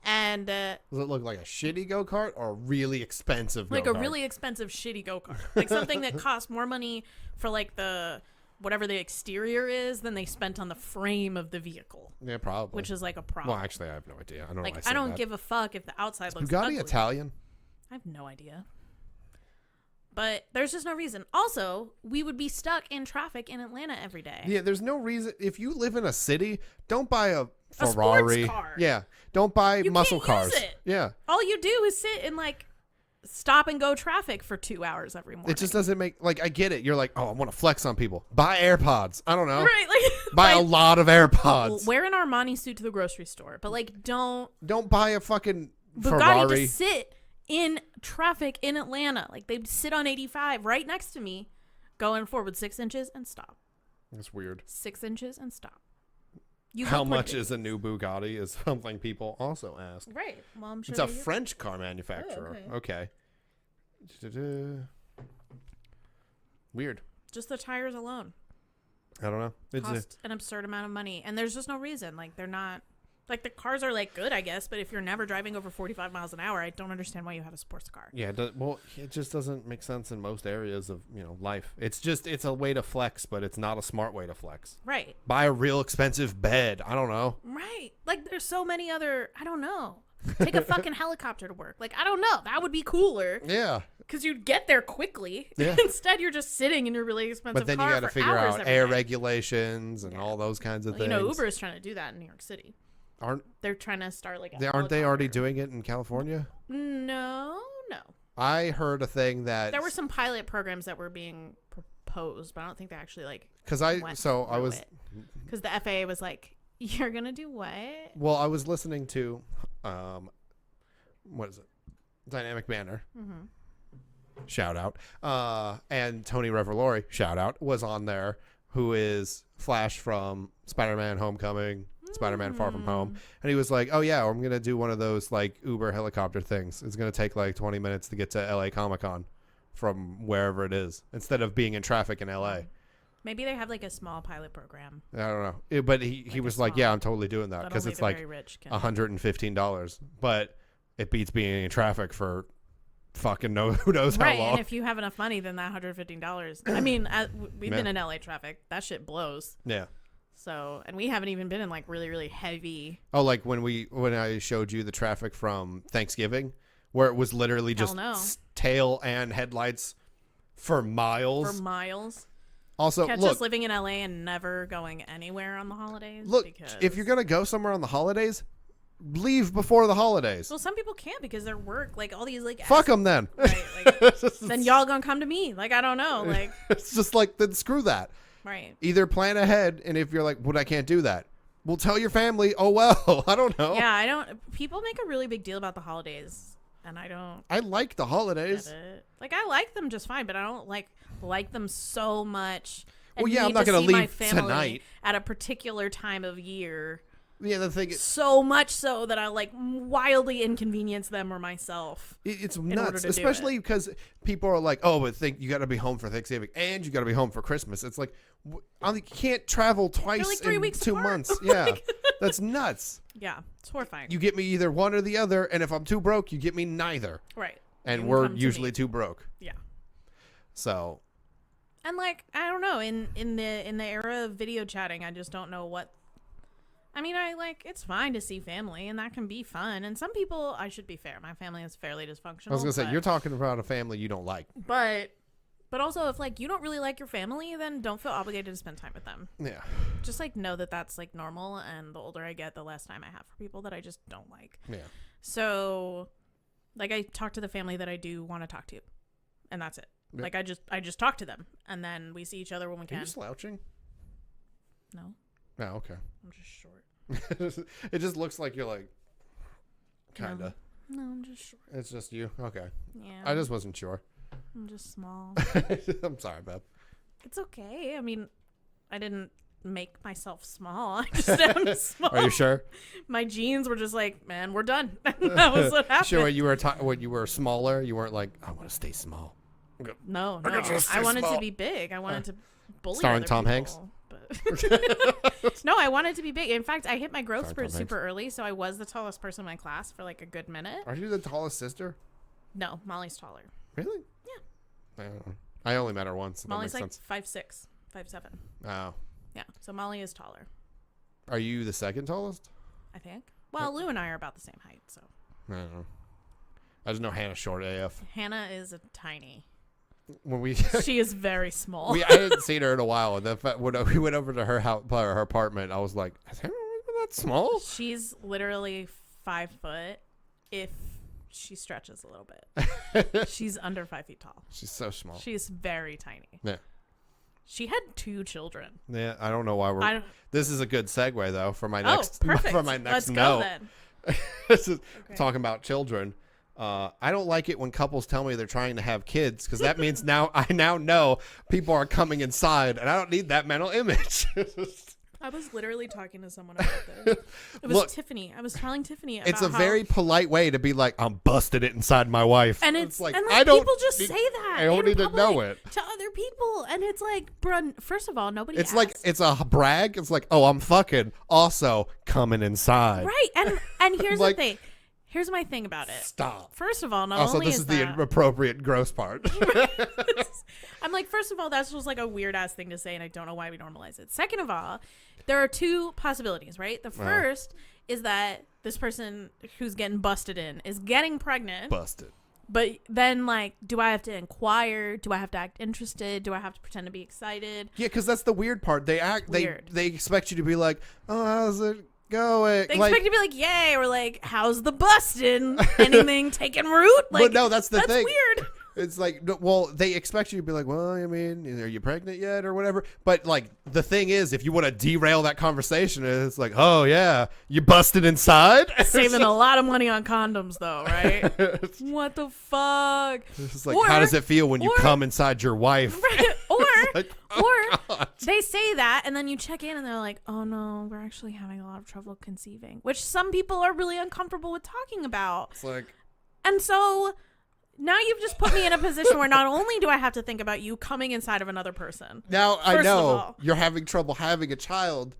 And does it look like a shitty go-kart or a really expensive go-kart? Like a really expensive shitty go-kart, like something that costs more money for like the whatever the exterior is than they spent on the frame of the vehicle. Yeah, probably. Which is like a problem. Well, actually, I have no idea. I don't know. I don't give a fuck if the outside looks Bugatti ugly. Italian? I have no idea. But there's just no reason. Also, we would be stuck in traffic in Atlanta every day. Yeah, there's no reason. If you live in a city, don't buy a Ferrari. A sports car. Yeah. Don't buy You muscle can't cars. use it. Yeah. All you do is sit in like stop and go traffic for 2 hours every morning. It just doesn't make like I get it. You're like, oh, I want to flex on people. Buy AirPods. I don't know. Right, like Buy a like, lot of AirPods. wear an Armani suit to the grocery store, but like don't buy a fucking Bugatti Ferrari. just sit in traffic in Atlanta. Like they sit on 85 right next to me, going forward 6 inches and stop. That's weird. 6 inches and stop. How much is a new Bugatti is something people also ask. Right. Well, I'm sure It's a French car manufacturer. Oh, okay. Weird. Just the tires alone I don't know. It's cost an absurd amount of money, and there's just no reason. Like they're not. Like, the cars are, like, good, I guess, but if you're never driving over 45 miles an hour, I don't understand why you have a sports car. yeah. It just doesn't make sense in most areas of life. It's a way to flex, but it's not a smart way to flex. Right. Buy a real expensive bed. I don't know. Right. Like, there's so many other, I don't know. Take a fucking helicopter to work. Like, I don't know. That would be cooler. Yeah. Because you'd get there quickly. Yeah. Instead, you're just sitting in your really expensive car. But then you got to for figure hours out every air day. regulations and all those kinds of Well, things. Uber is trying to do that in New York City. They're trying to start like Aren't they already doing it in California? No. I heard a thing that There were some pilot programs that were being proposed, but I don't think they actually like. because because the FAA was like, "You're gonna do what?" well, I was listening to what is it? Dynamic Banner. Mm-hmm. Shout out. And Tony Revolori, shout out, was on there, who is Flash from Spider-Man Homecoming, Spider-Man Far From Home. And he was like, oh yeah, I'm going to do one of those like Uber helicopter things. It's going to take like 20 minutes to get to LA Comic-Con from wherever it is, instead of being in traffic in LA. Maybe they have like a small pilot program. I don't know. But he was like, yeah, I'm totally doing that, because it's like $115. But it beats being in traffic for fucking who knows how long. Right, and if you have enough money, then that $115. I mean, we've been in LA traffic. That shit blows. Yeah. So, and we haven't even been in like really, really heavy. Oh, like when I showed you the traffic from Thanksgiving, where it was literally just tail and headlights for miles. Also, catch us living in LA and never going anywhere on the holidays. Look, if you're gonna go somewhere on the holidays, leave before the holidays. Well, some people can't because their work, like all these like. Fuck them then. Right, like, then y'all gonna come to me? Like I don't know. Like it's just like, then screw that. Right. Either plan ahead, and if you're like, "Well, I can't do that," well, tell your family. Oh well, I don't know. Yeah, I don't. People make a really big deal about the holidays, and I don't. I like the holidays. Get it. Like I like them just fine, but I don't like them so much. Well, yeah, I'm not gonna leave tonight at a particular time of year. Yeah, the thing is, so much so that I like wildly inconvenience them or myself. It's nuts, especially because people are like, "Oh, but you got to be home for Thanksgiving and you got to be home for Christmas." It's like, you can't travel twice like 3 in weeks 2 apart. months. Yeah, that's nuts. Yeah, it's horrifying. You get me either one or the other, and if I'm too broke, you get me neither. Right. And we're usually too broke. Yeah. So. And like I don't know, in the era of video chatting, I just don't know what. I mean, it's fine to see family, and that can be fun. And some people, I should be fair, my family is fairly dysfunctional. I was gonna say, you're talking about a family you don't like. But also, if like you don't really like your family, then don't feel obligated to spend time with them. Yeah. Just like know that that's like normal, and the older I get, the less time I have for people that I just don't like. Yeah. So, like, I talk to the family that I do want to talk to, and that's it. Yeah. Like, I just talk to them, and then we see each other when we can. Are you slouching? No. Oh, okay. I'm just short. It just looks like you're like, kinda. No, I'm just short. It's just you? Okay. Yeah. I just wasn't sure. I'm just small. I'm sorry, Beb. It's okay. I mean, I didn't make myself small. I just am small. Are you sure? My genes were just like, man, we're done. That was what happened. Sure, when you were smaller, you weren't like, I want to stay small. No. I wanted to be big. I wanted to bully starring other Tom people, Hanks? But no, I wanted to be big. In fact, I hit my growth spurt super early, so I was the tallest person in my class for like a good minute. Are you the tallest sister? No, Molly's taller. Really? Yeah. I only met her once. So Molly's like sense. 5'6", 5'7". Oh. Yeah, so Molly is taller. Are you the second tallest? I think. Well, Lou and I are about the same height, so. I don't know. I just know Hannah's short AF. Hannah is a tiny. When she is very small. I hadn't seen her in a while, and then when we went over to her house, her apartment, I was like, "Has Hannah been That's small. She's literally 5 foot if she stretches a little bit. She's under 5 feet tall. She's so small. She's very tiny. Yeah. She had 2 children. Yeah, I don't know why we're. This is a good segue though for my next. Perfect. For my next Let's note. go then. This is talking about children. I don't like it when couples tell me they're trying to have kids because that means I now know people are coming inside, and I don't need that mental image. I was literally talking to someone about this. It was Tiffany. I was telling Tiffany about it's a very polite way to be like, I'm busted it inside my wife. And it's like, I don't people just say that. I don't need to know it. To other people. And it's like, bruh, first of all, nobody It's asked. like, it's a brag. It's like, oh, I'm fucking also coming inside. Right. And here's the thing. Here's my thing about it. Stop. First of all, not also, only this is the appropriate gross part. I'm like, first of all, that's just like a weird ass thing to say, and I don't know why we normalize it. Second of all, there are 2 possibilities, right? The first is that this person who's getting busted in is getting pregnant. Busted. But then, like, do I have to inquire? Do I have to act interested? Do I have to pretend to be excited? Yeah, because that's the weird part. They expect you to be like, oh, how's it going? They expect you to be like, yay, or like, how's the busting? Anything taking root? Like, but no, that's the thing. That's weird. It's like, well, they expect you to be like, well, I mean, are you pregnant yet or whatever? But like, the thing is, if you want to derail that conversation, it's like, oh yeah, you busted inside. Saving a lot of money on condoms though, right? What the fuck? It's like, how does it feel when you come inside your wife? Right, like, or they say that and then you check in and they're like, oh no, we're actually having a lot of trouble conceiving, which some people are really uncomfortable with talking about. It's like, and so now you've just put me in a position where not only do I have to think about you coming inside of another person. Now I know you're having trouble having a child,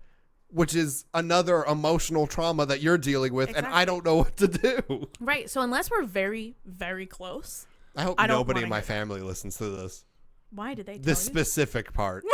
which is another emotional trauma that you're dealing with, and I don't know what to do. Right. So unless we're very, very close. I hope nobody in my family listens to this. Why did they tell this you? Specific part?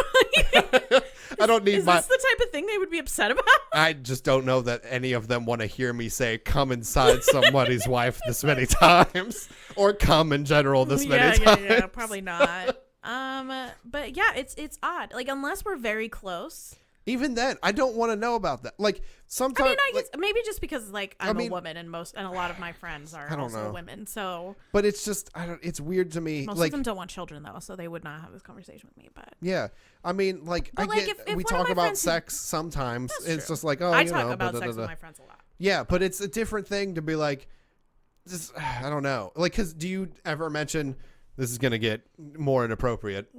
I don't need Is this the type of thing they would be upset about? I just don't know that any of them want to hear me say come inside somebody's wife this many times, or come in general this many times. Yeah, probably not. But yeah, it's odd. Like, unless we're very close. Even then, I don't want to know about that. Like, sometimes, I mean, I guess maybe just because like I'm a woman and a lot of my friends are also women. So, but it's just it's weird to me. Most of them don't want children though, so they would not have this conversation with me. But yeah, I mean, like, if we talk about sex sometimes. It's just like, oh, I talk about sex with my friends a lot. Yeah, but it's a different thing to be like, just I don't know, like, because do you ever mention? This is going to get more inappropriate.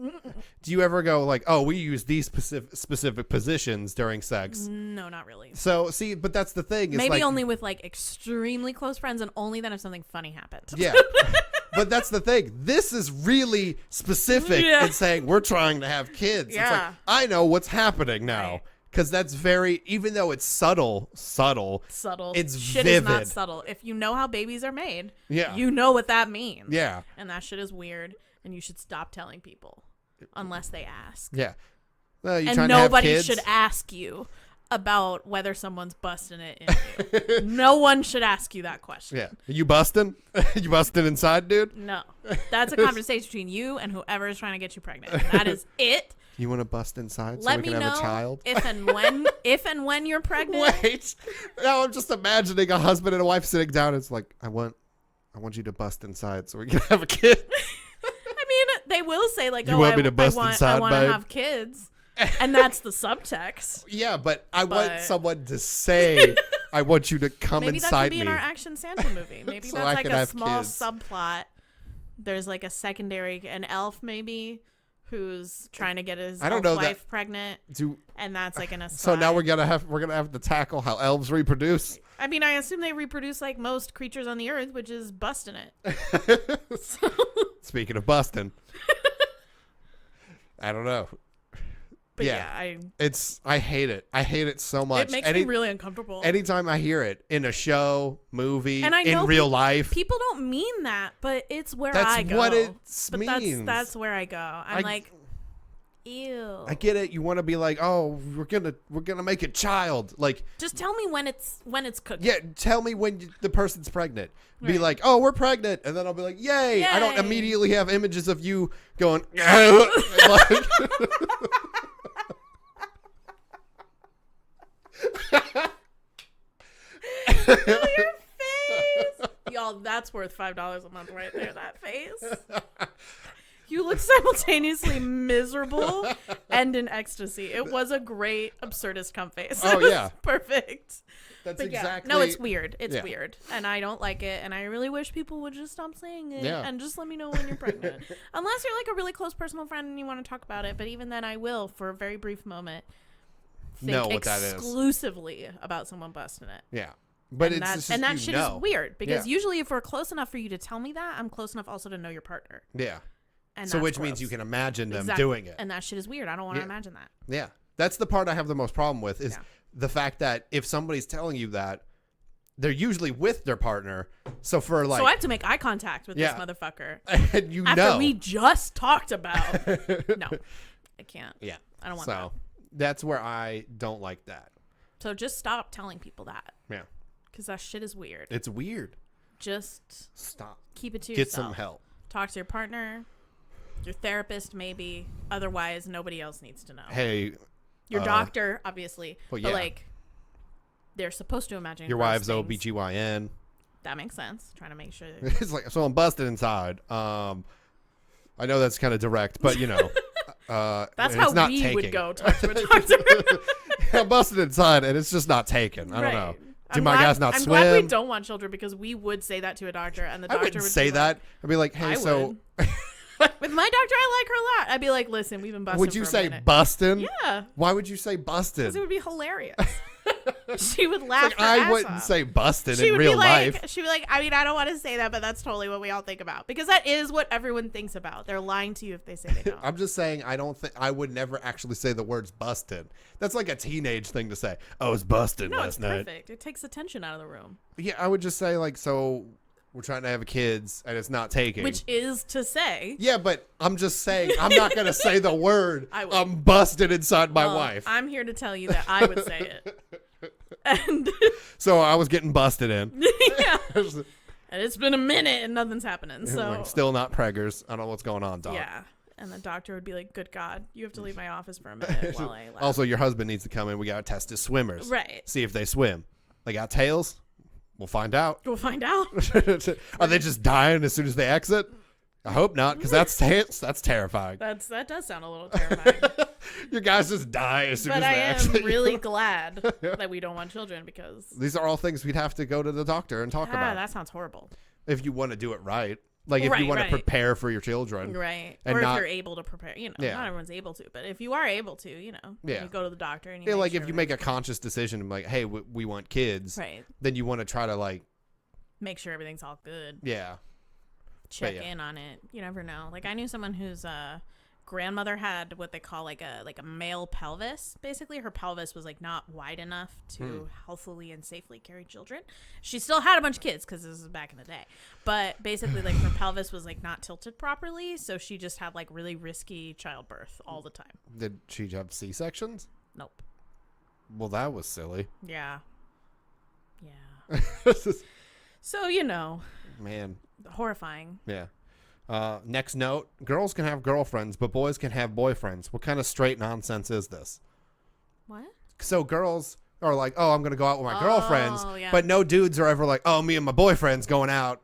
Do you ever go like, oh, we use these specific positions during sex? No, not really. So, see, but that's the thing. Maybe like, only with like extremely close friends, and only then if something funny happened. Yeah. But that's the thing. This is really specific in saying we're trying to have kids. Yeah. It's like, I know what's happening now. Right. Because that's very, even though it's subtle, it's shit vivid. Is not subtle. If you know how babies are made, yeah, you know what that means. Yeah. And that shit is weird, and you should stop telling people unless they ask. Yeah. Well, and nobody should ask you about whether someone's busting it in you. No one should ask you that question. Yeah. Are you busting? You busting inside, dude? No. That's a conversation between you and whoever is trying to get you pregnant. And that is it. You want to bust inside so we can have a child? If and when you're pregnant. Wait. Now I'm just imagining a husband and a wife sitting down. It's like, I want you to bust inside so we can have a kid. I mean, they will say like, I want to have kids. And that's the subtext. Yeah, but I want someone to say, I want you to come inside me. Maybe that could be in our Action Santa movie. Maybe so that's like a small subplot. There's like a secondary, an elf maybe, who's trying to get his wife pregnant. And that's like an aside. So now we're gonna have to tackle how elves reproduce. I mean, I assume they reproduce like most creatures on the earth, which is busting it. Speaking of busting, I don't know. But I hate it. I hate it so much. It makes me really uncomfortable. Anytime I hear it in a show, movie, and I know in real life. People don't mean that, but it's where I go. That's what it means. That's where I go. I'm like, ew. I get it. You want to be like, oh, we're gonna make a child. Like, just tell me when it's cooking. Yeah, tell me when the person's pregnant. Right. Be like, oh, we're pregnant, and then I'll be like, yay! I don't immediately have images of you going. Your face. Y'all, that's worth $5 a month right there, that face. You look simultaneously miserable and in ecstasy. It was a great absurdist cum face. Oh, yeah. Perfect. That's But exactly. No, it's weird. It's Yeah. weird. And I don't like it. And I really wish people would just stop saying it. Yeah. And just let me know when you're pregnant. Unless you're like a really close personal friend and you want to talk about it. But even then, I will, for a very brief moment, think Know what that is. exclusively about someone busting it. Yeah. But And it's that, just, and that you shit know. is weird. Because Yeah. usually if we're close enough for you to tell me that, I'm close enough also to know your partner. Yeah. And So that's which means gross. you can imagine them Exactly. doing it. And that shit is weird. I don't want to Yeah. imagine that. Yeah. That's the part I have the most problem with is Yeah. the fact that if somebody's telling you that, they're usually with their partner. So for like, So I have to make eye contact with Yeah. this motherfucker. and you After know. we just talked about. No, I can't. Yeah. I don't want So that. that's where I don't like that. So just stop telling people that. Yeah. Because that shit is weird. It's weird. Just Stop. keep it to Get yourself. some help. Talk to your partner, your therapist, maybe. Otherwise, nobody else needs to know. Hey, Your doctor, obviously. well, But yeah. like, they're supposed to imagine your gross wife's things. OBGYN. That makes sense. Trying to make sure. It's like, so I'm busted inside. I know that's kind of direct, but you know, That's it's how not we taking. would go talk to a doctor. I'm busted inside, and it's just not taken. I don't know. Do my guys not I'm swim? glad we don't want children because we would say that to a doctor, and the I doctor wouldn't would say be that. Like, I'd be like, hey, I so with my doctor, I like her a lot. I'd be like, listen, we've been busted. would you for a say minute. bustin'? Yeah, Why would you say busted? because it would be hilarious. She would laugh. Like, her I ass wouldn't off. say busted She in would real be like, life. she'd be like, I mean, I don't want to say that, but that's totally what we all think about because that is what everyone thinks about. They're lying to you if they say they don't. I'm just saying I don't think I would never actually say the words busted. That's like a teenage thing to say. Oh, it's busted No, last it's night. perfect. It takes the tension out of the room, Yeah, I would just say like, so we're trying to have kids and it's not taking. which is to say, Yeah, but I'm just saying I'm not gonna say the word. I would. I'm busted inside my well, wife. I'm here to tell you that I would say it. And So I was getting busted in. yeah. And it's been a minute and nothing's happening. So We're still not preggers. I don't know what's going on, dog. yeah. And the doctor would be like, "Good God, you have to leave my office for a minute while I laugh." Also, your husband needs to come in. We gotta test his swimmers. Right. See if they swim. They got tails. We'll find out. We'll find out. Are they just dying as soon as they exit? I hope not, because that's terrifying. That does sound a little terrifying. Your guys just die as soon But as I they am exit. really glad that we don't want children because These are all things we'd have to go to the doctor and talk about that sounds horrible. if you want to do it right. Like if Right, you want right. to prepare for your children. Right. And Or not- if you're able to prepare, Yeah. not everyone's able to, but if you are able to, Yeah. you go to the doctor and you Yeah, make like sure if you make a conscious decision, like, hey, we want kids, right. then you want to try to like, Make sure everything's all good. yeah. Check yeah. in on it. You never know. Like I knew someone whose grandmother had what they call like a male pelvis. Basically, her pelvis was like not wide enough to healthily and safely carry children. She still had a bunch of kids because this is back in the day. But basically, like her pelvis was like not tilted properly, so she just had like really risky childbirth all the time. Did she have C-sections? Nope. Well, that was silly. Yeah. Yeah. So Man, horrifying. yeah. Next note, girls can have girlfriends, but boys can have boyfriends. What kind of straight nonsense is this? What? So girls are like, oh, I'm going to go out with my girlfriends, yeah. but no dudes are ever like, oh, me and my boyfriend's going out.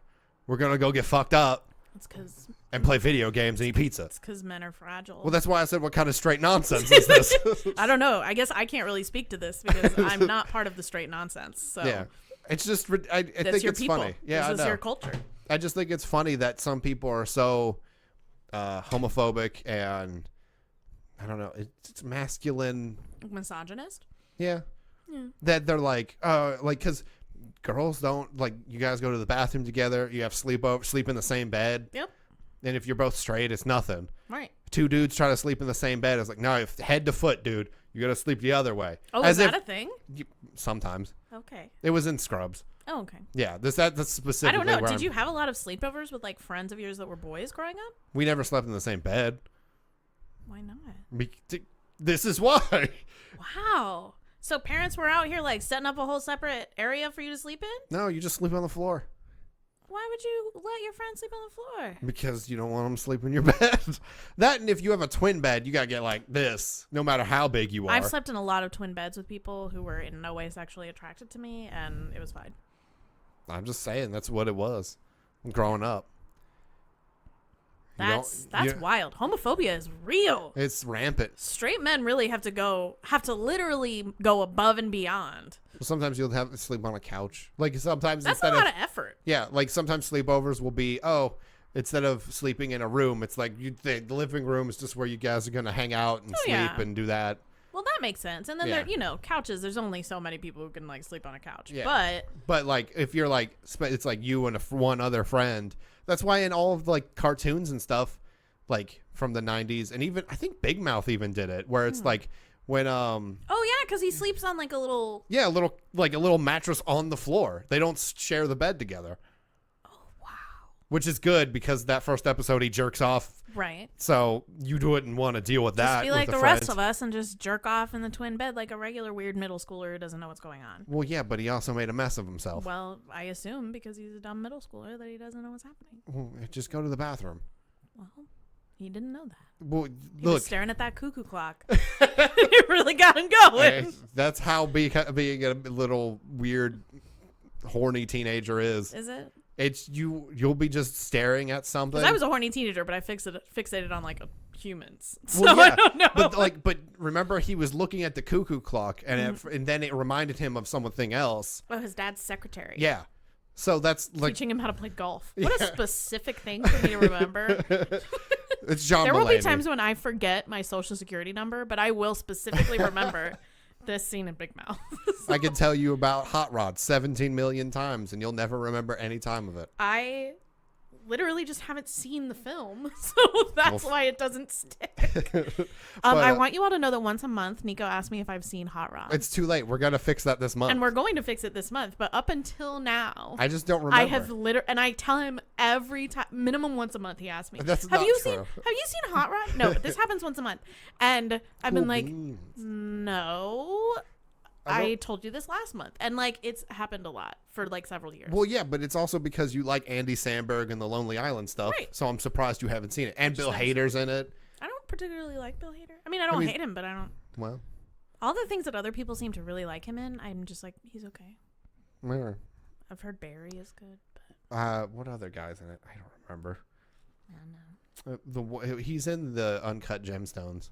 We're going to go get fucked up It's because and play video games and eat pizza. men are fragile. Well, that's why I said, what kind of straight nonsense is this? I don't know. I guess I can't really speak to this because I'm not part of the straight nonsense. So Yeah. It's just, I that's think your it's people. funny. Yeah, this I is know. your culture. I just think it's funny that some people are so homophobic and I don't know, it's masculine. Misogynist. Yeah. That they're like, because girls don't like. You guys go to the bathroom together. You have sleep in the same bed. Yep. And if you're both straight, it's nothing. Right. Two dudes try to sleep in the same bed. It's like, no, if head to foot, dude, you got to sleep the other way. Oh, As is that if- a thing? Sometimes Okay. it was in Scrubs. Oh, okay. Yeah, that's specifically. I don't know. where Did you have a lot of sleepovers with like friends of yours that were boys growing up? We never slept in the same bed. Why not? This is why. Wow. So parents were out here like setting up a whole separate area for you to sleep in? No, you just sleep on the floor. Why would you let your friends sleep on the floor? Because you don't want them to sleep in your bed. That, and if you have a twin bed, you got to get like this, no matter how big you are. I've slept in a lot of twin beds with people who were in no way sexually attracted to me, and it was fine. I'm just saying that's what it was growing up. That's wild. Homophobia is real. It's rampant. Straight men really have to literally go above and beyond. Well, sometimes you'll have to sleep on a couch. Like sometimes that's a lot of effort. Yeah, like sometimes sleepovers will be instead of sleeping in a room, it's like the living room is just where you guys are gonna hang out and sleep and do that. Well, that makes sense. And then there, couches. There's only so many people who can like sleep on a couch. Yeah. But like if you're like it's like you and one other friend. That's why in all of like cartoons and stuff, like from the 90s, and even I think Big Mouth even did it, where it's like when oh yeah, because he sleeps on like a little a little mattress on the floor. They don't share the bed together. Which is good because that first episode he jerks off. Right. So you wouldn't want to deal with that. Just be like the rest of us and just jerk off in the twin bed like a regular weird middle schooler who doesn't know what's going on. Well, yeah, but he also made a mess of himself. Well, I assume because he's a dumb middle schooler that he doesn't know what's happening. Well, just go to the bathroom. Well, he didn't know that. Well, he was staring at that cuckoo clock. It really got him going. That's how being a little weird, horny teenager is. Is it? It's you'll be just staring at something. 'Cause I was a horny teenager, but I fixated on like humans. So well, yeah, I don't know. But remember he was looking at the cuckoo clock and and then it reminded him of something else. Oh, his dad's secretary. Yeah. So that's like teaching him how to play golf. What a specific thing for me to remember. It's John There will Mulaney. be times when I forget my social security number, but I will specifically remember this scene in Big Mouth. I can tell you about Hot Rod 17 million times and you'll never remember any time of it. I literally just haven't seen the film, so that's why it doesn't stick. I want you all to know that once a month, Nicco asks me if I've seen Hot Rod. It's too late. We're gonna fix that this month, and we're going to fix it this month. But up until now, I just don't remember. I have and I tell him every time, minimum once a month. He asks me, "Have you true. seen Hot Rod?" No, but this happens once a month, and I've been like, no. I told you this last month, and like it's happened a lot for like several years. Well, yeah, but it's also because you like Andy Samberg and the Lonely Island stuff, right. So I'm surprised you haven't seen it. And Bill Hader's in it. I don't particularly like Bill Hader. I mean, I don't hate him, but I don't. Well, all the things that other people seem to really like him in, I'm just like, he's okay. Where? I've heard Barry is good, but what other guys in it? I don't remember. I don't know. He's in the Uncut Gemstones.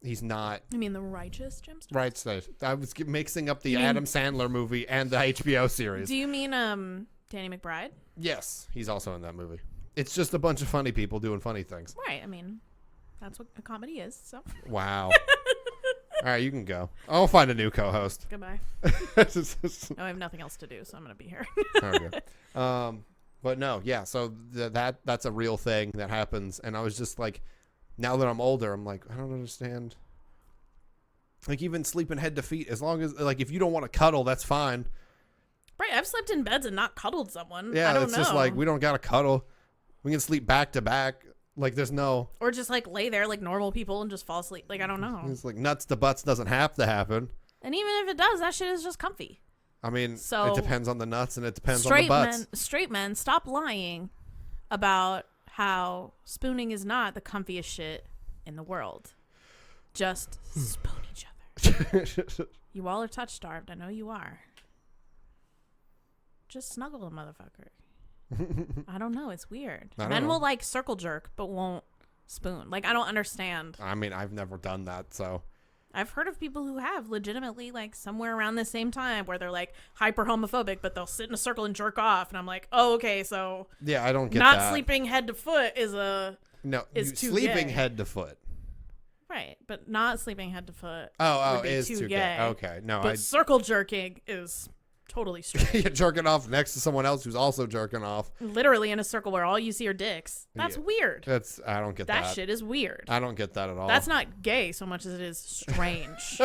He's not. You mean the Righteous Gemstones? Right. So I was mixing up the Adam Sandler movie and the HBO series. Do you mean Danny McBride? Yes, he's also in that movie. It's just a bunch of funny people doing funny things. Right. I mean, that's what a comedy is. So. Wow. All right, you can go. I'll find a new co-host. Goodbye. I have nothing else to do, so I'm gonna be here. Okay. But no, yeah. So that's a real thing that happens, and I was just like. Now that I'm older, I'm like, I don't understand. Like, even sleeping head to feet, as long as, like, if you don't want to cuddle, that's fine. Right, I've slept in beds and not cuddled someone. Yeah, I don't it's know. just like, we don't got to cuddle. We can sleep back to back. Like, there's no. Or just, like, lay there like normal people and just fall asleep. Like, I don't know. It's like nuts to butts doesn't have to happen. And even if it does, that shit is just comfy. I mean, so it depends on the nuts and it depends on the butts. Straight men, stop lying about how spooning is not the comfiest shit in the world. Just spoon each other. You all are touch starved. I know you are. Just snuggle a motherfucker. I don't know. It's weird. Men will like circle jerk, but won't spoon. Like, I don't understand. I mean, I've never done that, so. I've heard of people who have legitimately, like, somewhere around the same time where they're like hyper homophobic, but they'll sit in a circle and jerk off, and I'm like, oh, okay, so yeah, I don't get that. Not sleeping head to foot is too sleeping gay. Head to foot, right? But not sleeping head to foot. Is too gay. Okay, no, but circle jerking is totally straight. You're jerking off next to someone else who's also jerking off. Literally in a circle where all you see are dicks. That's weird. I don't get that. That shit is weird. I don't get that at all. That's not gay so much as it is strange.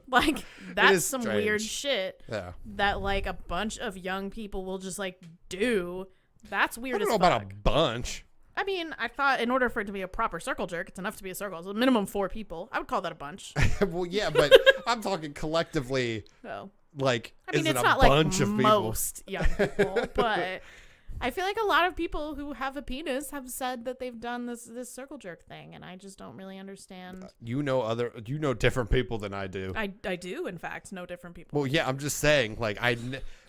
Like, that's some strange. weird shit. Yeah. That like a bunch of young people will just like do. That's weird as fuck. I don't know about a bunch. I mean, I thought in order for it to be a proper circle jerk, it's enough to be a circle. So minimum 4 people. I would call that a bunch. Well, yeah, but I'm talking collectively. Oh. Like, I mean, it's not a bunch like of most young people, but I feel like a lot of people who have a penis have said that they've done this circle jerk thing, and I just don't really understand. You know different people than I do. I do, in fact, know different people. Well, yeah, I'm just saying, like,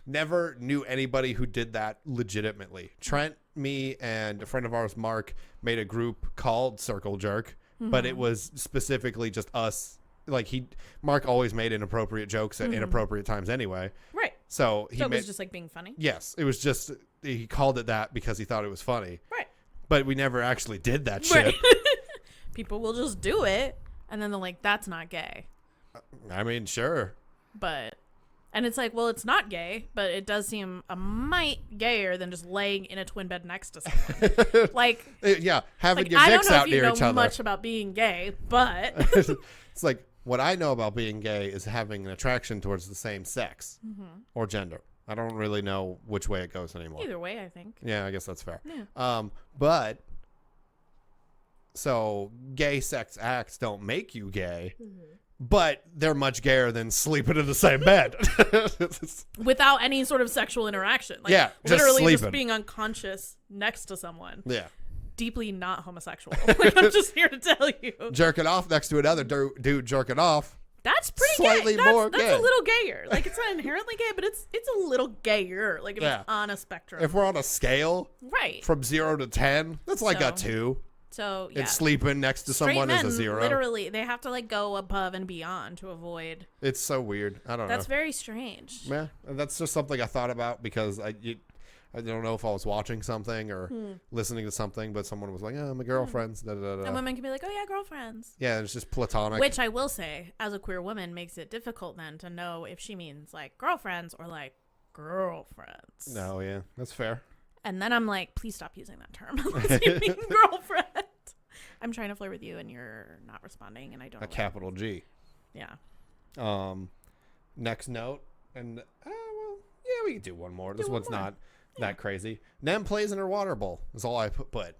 never knew anybody who did that legitimately. Trent, me, and a friend of ours, Mark, made a group called Circle Jerk, but it was specifically just us. Like Mark always made inappropriate jokes at inappropriate times anyway. Right. So it was just like being funny. Yes, it was just he called it that because he thought it was funny. Right. But we never actually did that shit. Right. People will just do it, and then they're like, "That's not gay." I mean, sure. And it's like, well, it's not gay, but it does seem a mite gayer than just laying in a twin bed next to someone. Like, yeah, having like, your dicks out near each other. I don't know if you know much about being gay, but it's like what I know about being gay is having an attraction towards the same sex or gender. I don't really know which way it goes anymore. Either way, I think. Yeah, I guess that's fair. Yeah. But so gay sex acts don't make you gay. But they're much gayer than sleeping in the same bed. Without any sort of sexual interaction. Like, yeah, literally just being unconscious next to someone. Yeah. Deeply not homosexual. Like, I'm just here to tell you. Jerking off next to another dude jerking off. That's pretty slightly gay. More that's gay. A little gayer. Like, it's not inherently gay, but it's a little gayer. Like, if it's on a spectrum. If we're on a scale. Right. From 0 to 10, that's like a 2. So, yeah. And sleeping next to someone is a 0. Literally, they have to like go above and beyond to avoid. It's so weird. I don't know. That's very strange. Yeah, and that's just something I thought about because I don't know if I was watching something or listening to something, but someone was like, "Oh, my girlfriends." Da, da, da, da. And women can be like, "Oh yeah, girlfriends." Yeah, it's just platonic. Which I will say, as a queer woman, makes it difficult then to know if she means like girlfriends or like girlfriends. No, yeah, that's fair. And then I'm like, please stop using that term unless you mean girlfriend. I'm trying to flirt with you and you're not responding, and I don't. A capital G. Yeah. Next note, and well, yeah, we can do one more. This one's not that crazy. Nem plays in her water bowl. Is all I put.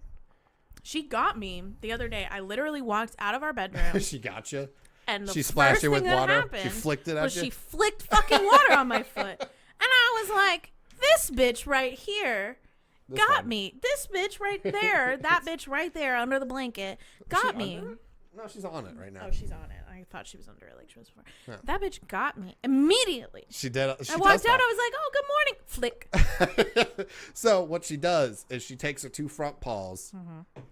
She got me the other day. I literally walked out of our bedroom. She got you. And she splashed you with water. She flicked it at you. She flicked fucking water on my foot, and I was like, "This bitch right here." Got me. This bitch right there, that bitch right there under the blanket got me. No, she's on it right now. Oh, she's on it. I thought she was under it like she was before. No. That bitch got me immediately. She did. I walked out. I was like, "Oh, good morning." Flick. So what she does is she takes her 2 front paws,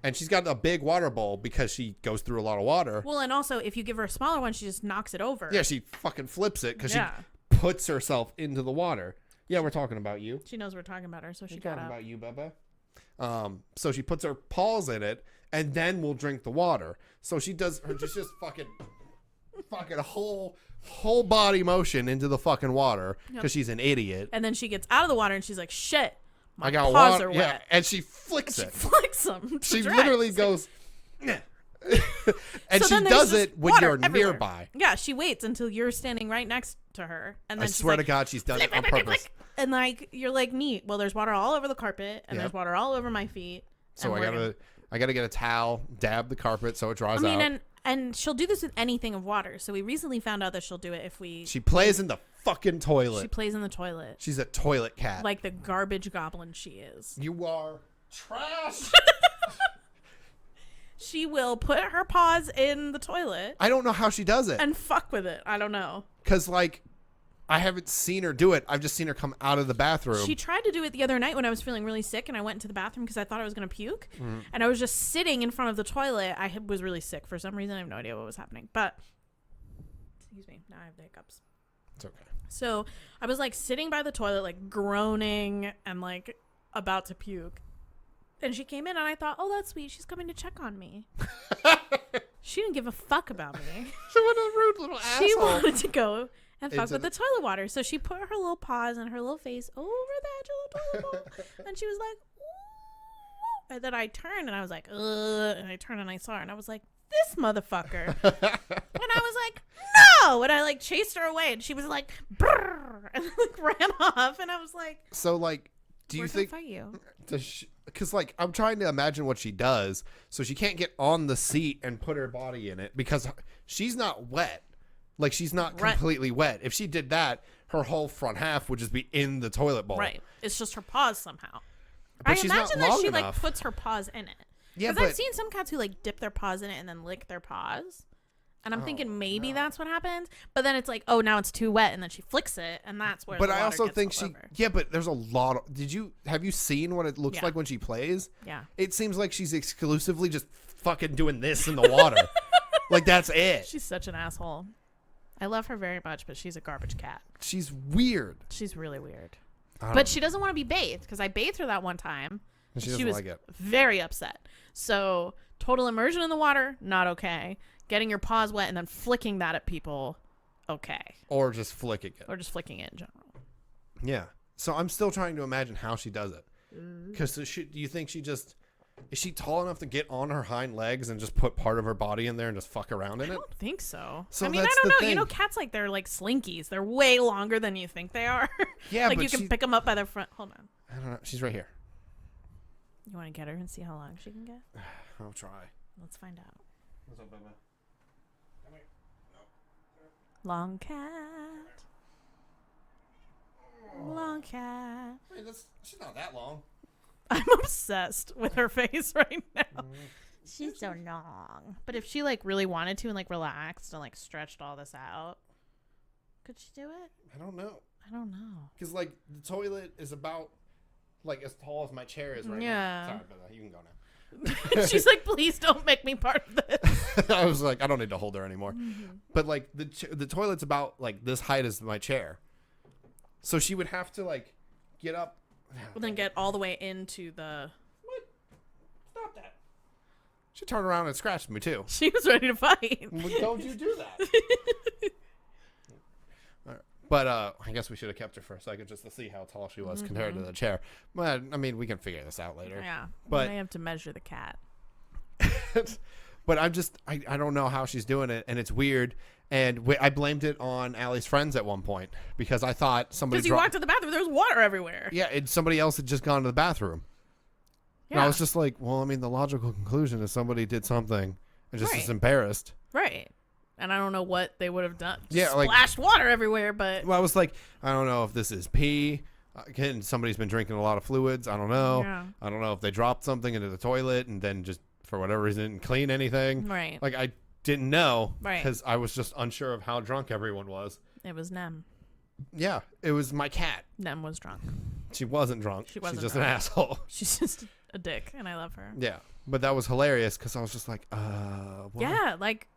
and she's got a big water bowl because she goes through a lot of water. Well, and also if you give her a smaller one, she just knocks it over. Yeah, she fucking flips it because she puts herself into the water. Yeah, we're talking about you. She knows we're talking about her, so she got up. About you, Bubba. So she puts her paws in it, and then we'll drink the water. So she does her just fucking whole body motion into the fucking water because she's an idiot. And then she gets out of the water and she's like, "Shit, my I got paws water." are wet. Yeah, and she flicks it. She flicks them. She literally goes. And so she does it when you're everywhere. Nearby. Yeah, she waits until you're standing right next to her, and then I swear to God, she's done it on purpose. And like you're like, neat. Well, there's water all over the carpet, and there's water all over my feet. So I gotta get a towel, dab the carpet so it dries out. And she'll do this with anything of water. So we recently found out that she'll do it if She plays in the fucking toilet. She plays in the toilet. She's a toilet cat. Like the garbage goblin she is. You are trash. She will put her paws in the toilet. I don't know how she does it. And fuck with it. I don't know. Because, like, I haven't seen her do it. I've just seen her come out of the bathroom. She tried to do it the other night when I was feeling really sick, and I went into the bathroom because I thought I was going to puke. And I was just sitting in front of the toilet. I was really sick for some reason. I have no idea what was happening. But, excuse me, now I have the hiccups. It's okay. So I was, like, sitting by the toilet, like, groaning and, like, about to puke. And she came in, and I thought, oh, that's sweet. She's coming to check on me. She didn't give a fuck about me. What a rude little asshole. She wanted to go and fuck with the toilet water. So she put her little paws and her little face over the edge of the toilet bowl. And she was like, ooh. And then I turned, and I was like, ugh. And I turned, and I saw her, and I was like, this motherfucker. And I was like, no. And I, like, chased her away, and she was like, brrr, and, like, ran off. And I was like, so, like, do you think... fight you? Because, like, I'm trying to imagine what she does. So she can't get on the seat and put her body in it because she's not wet. Like, she's not completely wet. If she did that, her whole front half would just be in the toilet bowl. Right. It's just her paws somehow. But I she's imagine not long that she, enough. like, puts her paws in it. Yeah, because I've seen some cats who, like, dip their paws in it and then lick their paws. And I'm thinking maybe that's what happened. But then it's like, oh, now it's too wet. And then she flicks it. And that's where But the I water also gets think all over. yeah, but there's a lot of, have you seen what it looks like when she plays? Yeah. It seems like she's exclusively just fucking doing this in the water. Like, that's it. She's such an asshole. I love her very much, but she's a garbage cat. She's weird. She's really weird. But she doesn't want to be bathed because I bathed her that one time. And she doesn't like it. Very upset. So total immersion in the water, not okay. Getting your paws wet and then flicking that at people, okay. Or just flicking it. Or just flicking it in general. Yeah. So I'm still trying to imagine how she does it. Because do you think is she tall enough to get on her hind legs and just put part of her body in there and just fuck around in it? I don't think so. So I mean, I don't know. You know, cats, like, they're like slinkies. They're way longer than you think they are. Yeah, like, but you can pick them up by their front. Hold on. I don't know. She's right here. You want to get her and see how long she can get? I'll try. Let's find out. What's up, Bubba? Come here. Long cat. Long cat. Wait, she's not that long. I'm obsessed with her face right now. She's so long. But if she, like, really wanted to and, like, relaxed and, like, stretched all this out, could she do it? I don't know. I don't know. Because, like, the toilet is about, like, as tall as my chair is right Yeah. now. Sorry, Bella. You can go now. She's like, please don't make me part of this. I was like, I don't need to hold her anymore. But, like, the toilet's about, like, this height as my chair. So she would have to, like, get up. Well, then get all the way into the... What? Stop that. She turned around and scratched me, too. She was ready to fight. Well, don't you do that. All right. But I guess we should have kept her for a second just to see how tall she was compared to the chair. But, I mean, we can figure this out later. Yeah. But I have to measure the cat. But I don't know how she's doing it, and it's weird. And I blamed it on Allie's friends at one point because I thought somebody... Because you walked to the bathroom, there was water everywhere. Yeah, and somebody else had just gone to the bathroom. Yeah. And I was just like, well, I mean, the logical conclusion is somebody did something and just is embarrassed. Right. And I don't know what they would have done. Yeah, splashed water everywhere, but... Well, I was like, I don't know if this is pee. Again, somebody's been drinking a lot of fluids. I don't know. Yeah. I don't know if they dropped something into the toilet and then just, for whatever reason, didn't clean anything. Right. Like, I didn't know. Right. Because I was just unsure of how drunk everyone was. It was Nem. Yeah, it was my cat. Nem was drunk. She wasn't drunk. She wasn't She's just drunk. an asshole. She's just a dick, and I love her. Yeah. But that was hilarious because I was just like, what? Yeah, like,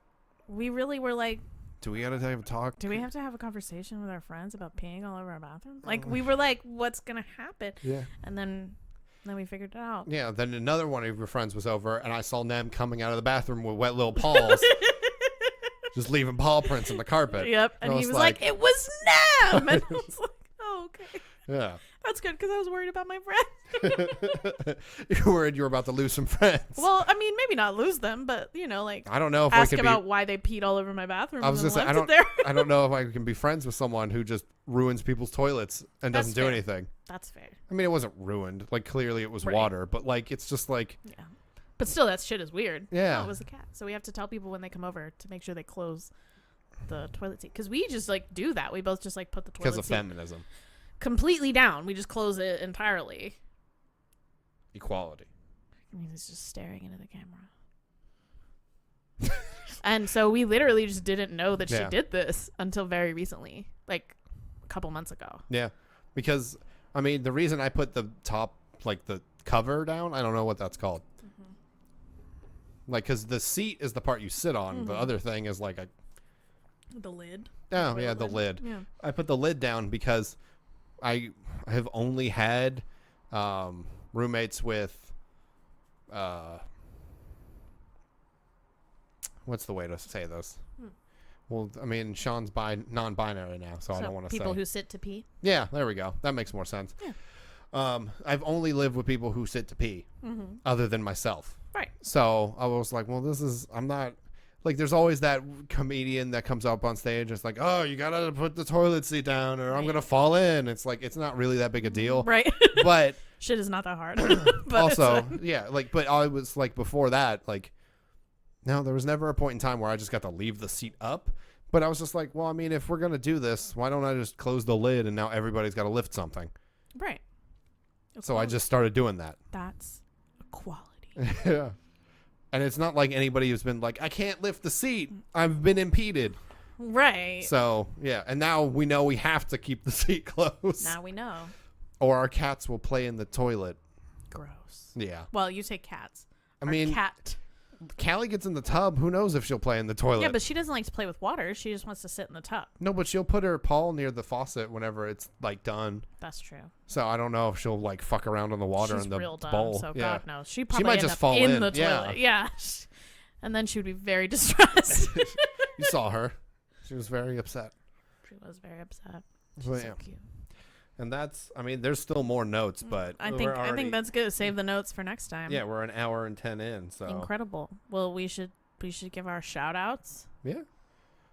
we really were like, do we got to have a talk? do we have to have a conversation with our friends about peeing all over our bathroom? Like, we were like, what's going to happen? Yeah. And then we figured it out. Yeah, then another one of your friends was over, and I saw Nem coming out of the bathroom with wet little paws. Just leaving paw prints in the carpet. Yep. And he was like, it was Nem! And I was like, oh, okay. Yeah. That's good, because I was worried about my friend. You were worried you were about to lose some friends. Well, I mean, maybe not lose them, but, you know, like, I don't know if ask we could about why they peed all over my bathroom. I was and gonna then say, left it there. I don't know if I can be friends with someone who just ruins people's toilets and That's doesn't do fair. anything. That's fair. I mean, it wasn't ruined. Like, clearly it was Right. water, but, like, it's just like... Yeah. But still, that shit is weird. Yeah. Oh, it was a cat. So we have to tell people when they come over to make sure they close the toilet seat. Because we just, like, do that. We both just, like, put the toilet Because of seat feminism. completely down. We just close it entirely. Equality. I mean, he's just staring into the camera. And so we literally just didn't know that she did this until very recently. Like, a couple months ago. Yeah. Because, I mean, the reason I put the top, like, the cover down, I don't know what that's called. Like, because the seat is the part you sit on. The other thing is, like, a... The lid. Oh, yeah, the lid. Yeah. I put the lid down because I have only had roommates with... what's the way to say this? Well, I mean, Sean's non-binary now, so I don't want to say. People who sit to pee? Yeah, there we go. That makes more sense. Yeah. I've only lived with people who sit to pee, other than myself. Right. So I was like, well, I'm not, like, there's always that comedian that comes up on stage. It's like, oh, you got to put the toilet seat down or I'm going to fall in. It's like, it's not really that big a deal. Right. But shit is not that hard. But also, yeah, like, but I was like, before that, like, no, there was never a point in time where I just got to leave the seat up. But I was just like, well, I mean, if we're going to do this, why don't I just close the lid and now everybody's got to lift something? Right. So I just started doing that. That's equality. Yeah. And it's not like anybody who's been like, I can't lift the seat. I've been impeded. Right. So, yeah. And now we know we have to keep the seat closed. Now we know. Or our cats will play in the toilet. Gross. Yeah. Well, you say cats. I mean, cat. Callie gets in the tub. Who knows if she'll play in the toilet? Yeah, but she doesn't like to play with water. She just wants to sit in the tub. No, but she'll put her paw near the faucet whenever it's like done. That's true. So I don't know if she'll like fuck around on the water She's in the real dumb, bowl. so yeah. God knows. She probably might end just up fall in in. the toilet. Yeah. And then she would be very distressed. You saw her. She was very upset. She was very upset. She's But, so yeah. cute. And that's, I mean, there's still more notes, but I we're think already, that's good. Save the notes for next time. Yeah, we're an hour and 10 in, so. Incredible. Well, we should give our shout outs. Yeah.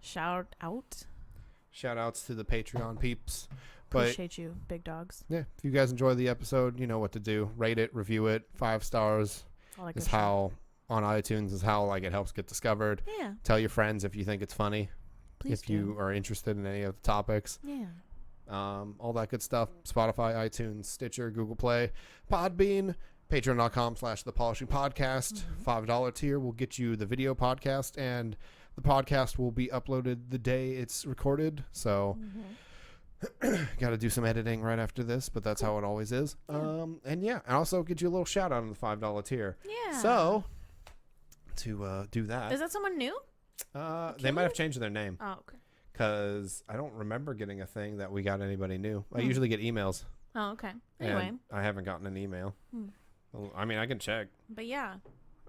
Shout out. Shout outs to the Patreon peeps. But Appreciate you, big dogs. yeah, if you guys enjoy the episode, you know what to do. Rate it, review it. 5 stars All that is good shit. how, on iTunes, is how like it helps get discovered. Yeah. Tell your friends if you think it's funny. Please if do. you are interested in any of the topics. Yeah. All that good stuff. Spotify, iTunes, Stitcher, Google Play, Podbean, patreon.com/The Polishing Podcast. $5 tier will get you the video podcast, and the podcast will be uploaded the day it's recorded. So got to do some editing right after this, but that's how it always is. Yeah. And yeah, and also get you a little shout out on the $5 tier. Yeah. So to do that, Is that someone new? they might have changed their name. Oh, okay. Because I don't remember getting a thing that we got anybody new. I Hmm. usually get emails. Oh, okay. Anyway. And I haven't gotten an email. Hmm. Well, I mean, I can check. But yeah.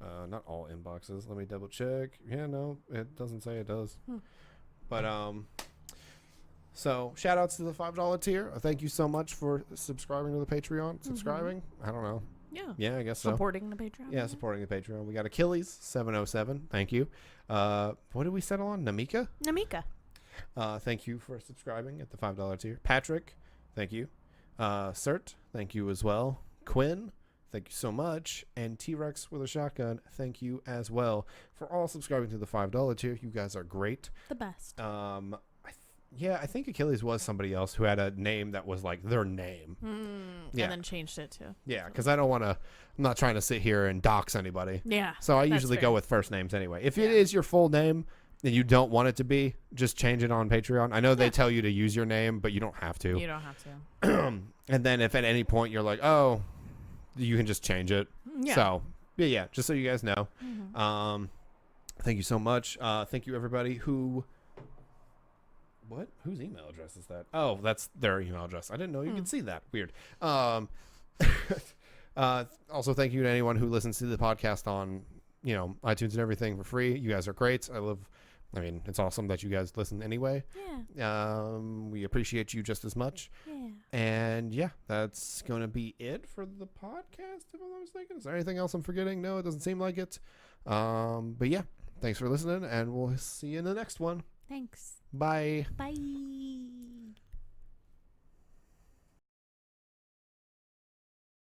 Not all inboxes. Let me double check. Yeah, no, it doesn't say it does. Hmm. But so shout outs to the $5 tier. Thank you so much for subscribing to the Patreon. Subscribing? I don't know. Yeah. Yeah, I guess so. Supporting the Patreon. Yeah, supporting the Patreon. We got Achilles 707. Thank you. What did we settle on? Namika? Namika. Thank you for subscribing at the $5 tier. Patrick, thank you. Cert, thank you as well. Quinn, thank you so much. And T-Rex with a shotgun, thank you as well for all subscribing to the $5 tier. You guys are great. The best. I think Achilles was somebody else who had a name that was like their name. Yeah. And then changed it too. Yeah, because I don't want to. I'm not trying to sit here and dox anybody. Yeah. So I that's usually fair. go with first names anyway. If it is your full name and you don't want it to be, just change it on Patreon. I know they tell you to use your name, but you don't have to. You don't have to. And then if at any point you're like, oh, you can just change it. Yeah. So yeah, just so you guys know. Thank you so much. Thank you everybody who. What? Whose email address is that? Oh, that's their email address. I didn't know you could see that. Weird. Also, thank you to anyone who listens to the podcast on, iTunes and everything for free. You guys are great. I mean, it's awesome that you guys listen anyway. Yeah. We appreciate you just as much. Yeah. And yeah, that's going to be it for the podcast, if I'm not mistaken. Is there anything else I'm forgetting? No, it doesn't seem like it. But yeah, thanks for listening, and we'll see you in the next one. Thanks. Bye. Bye.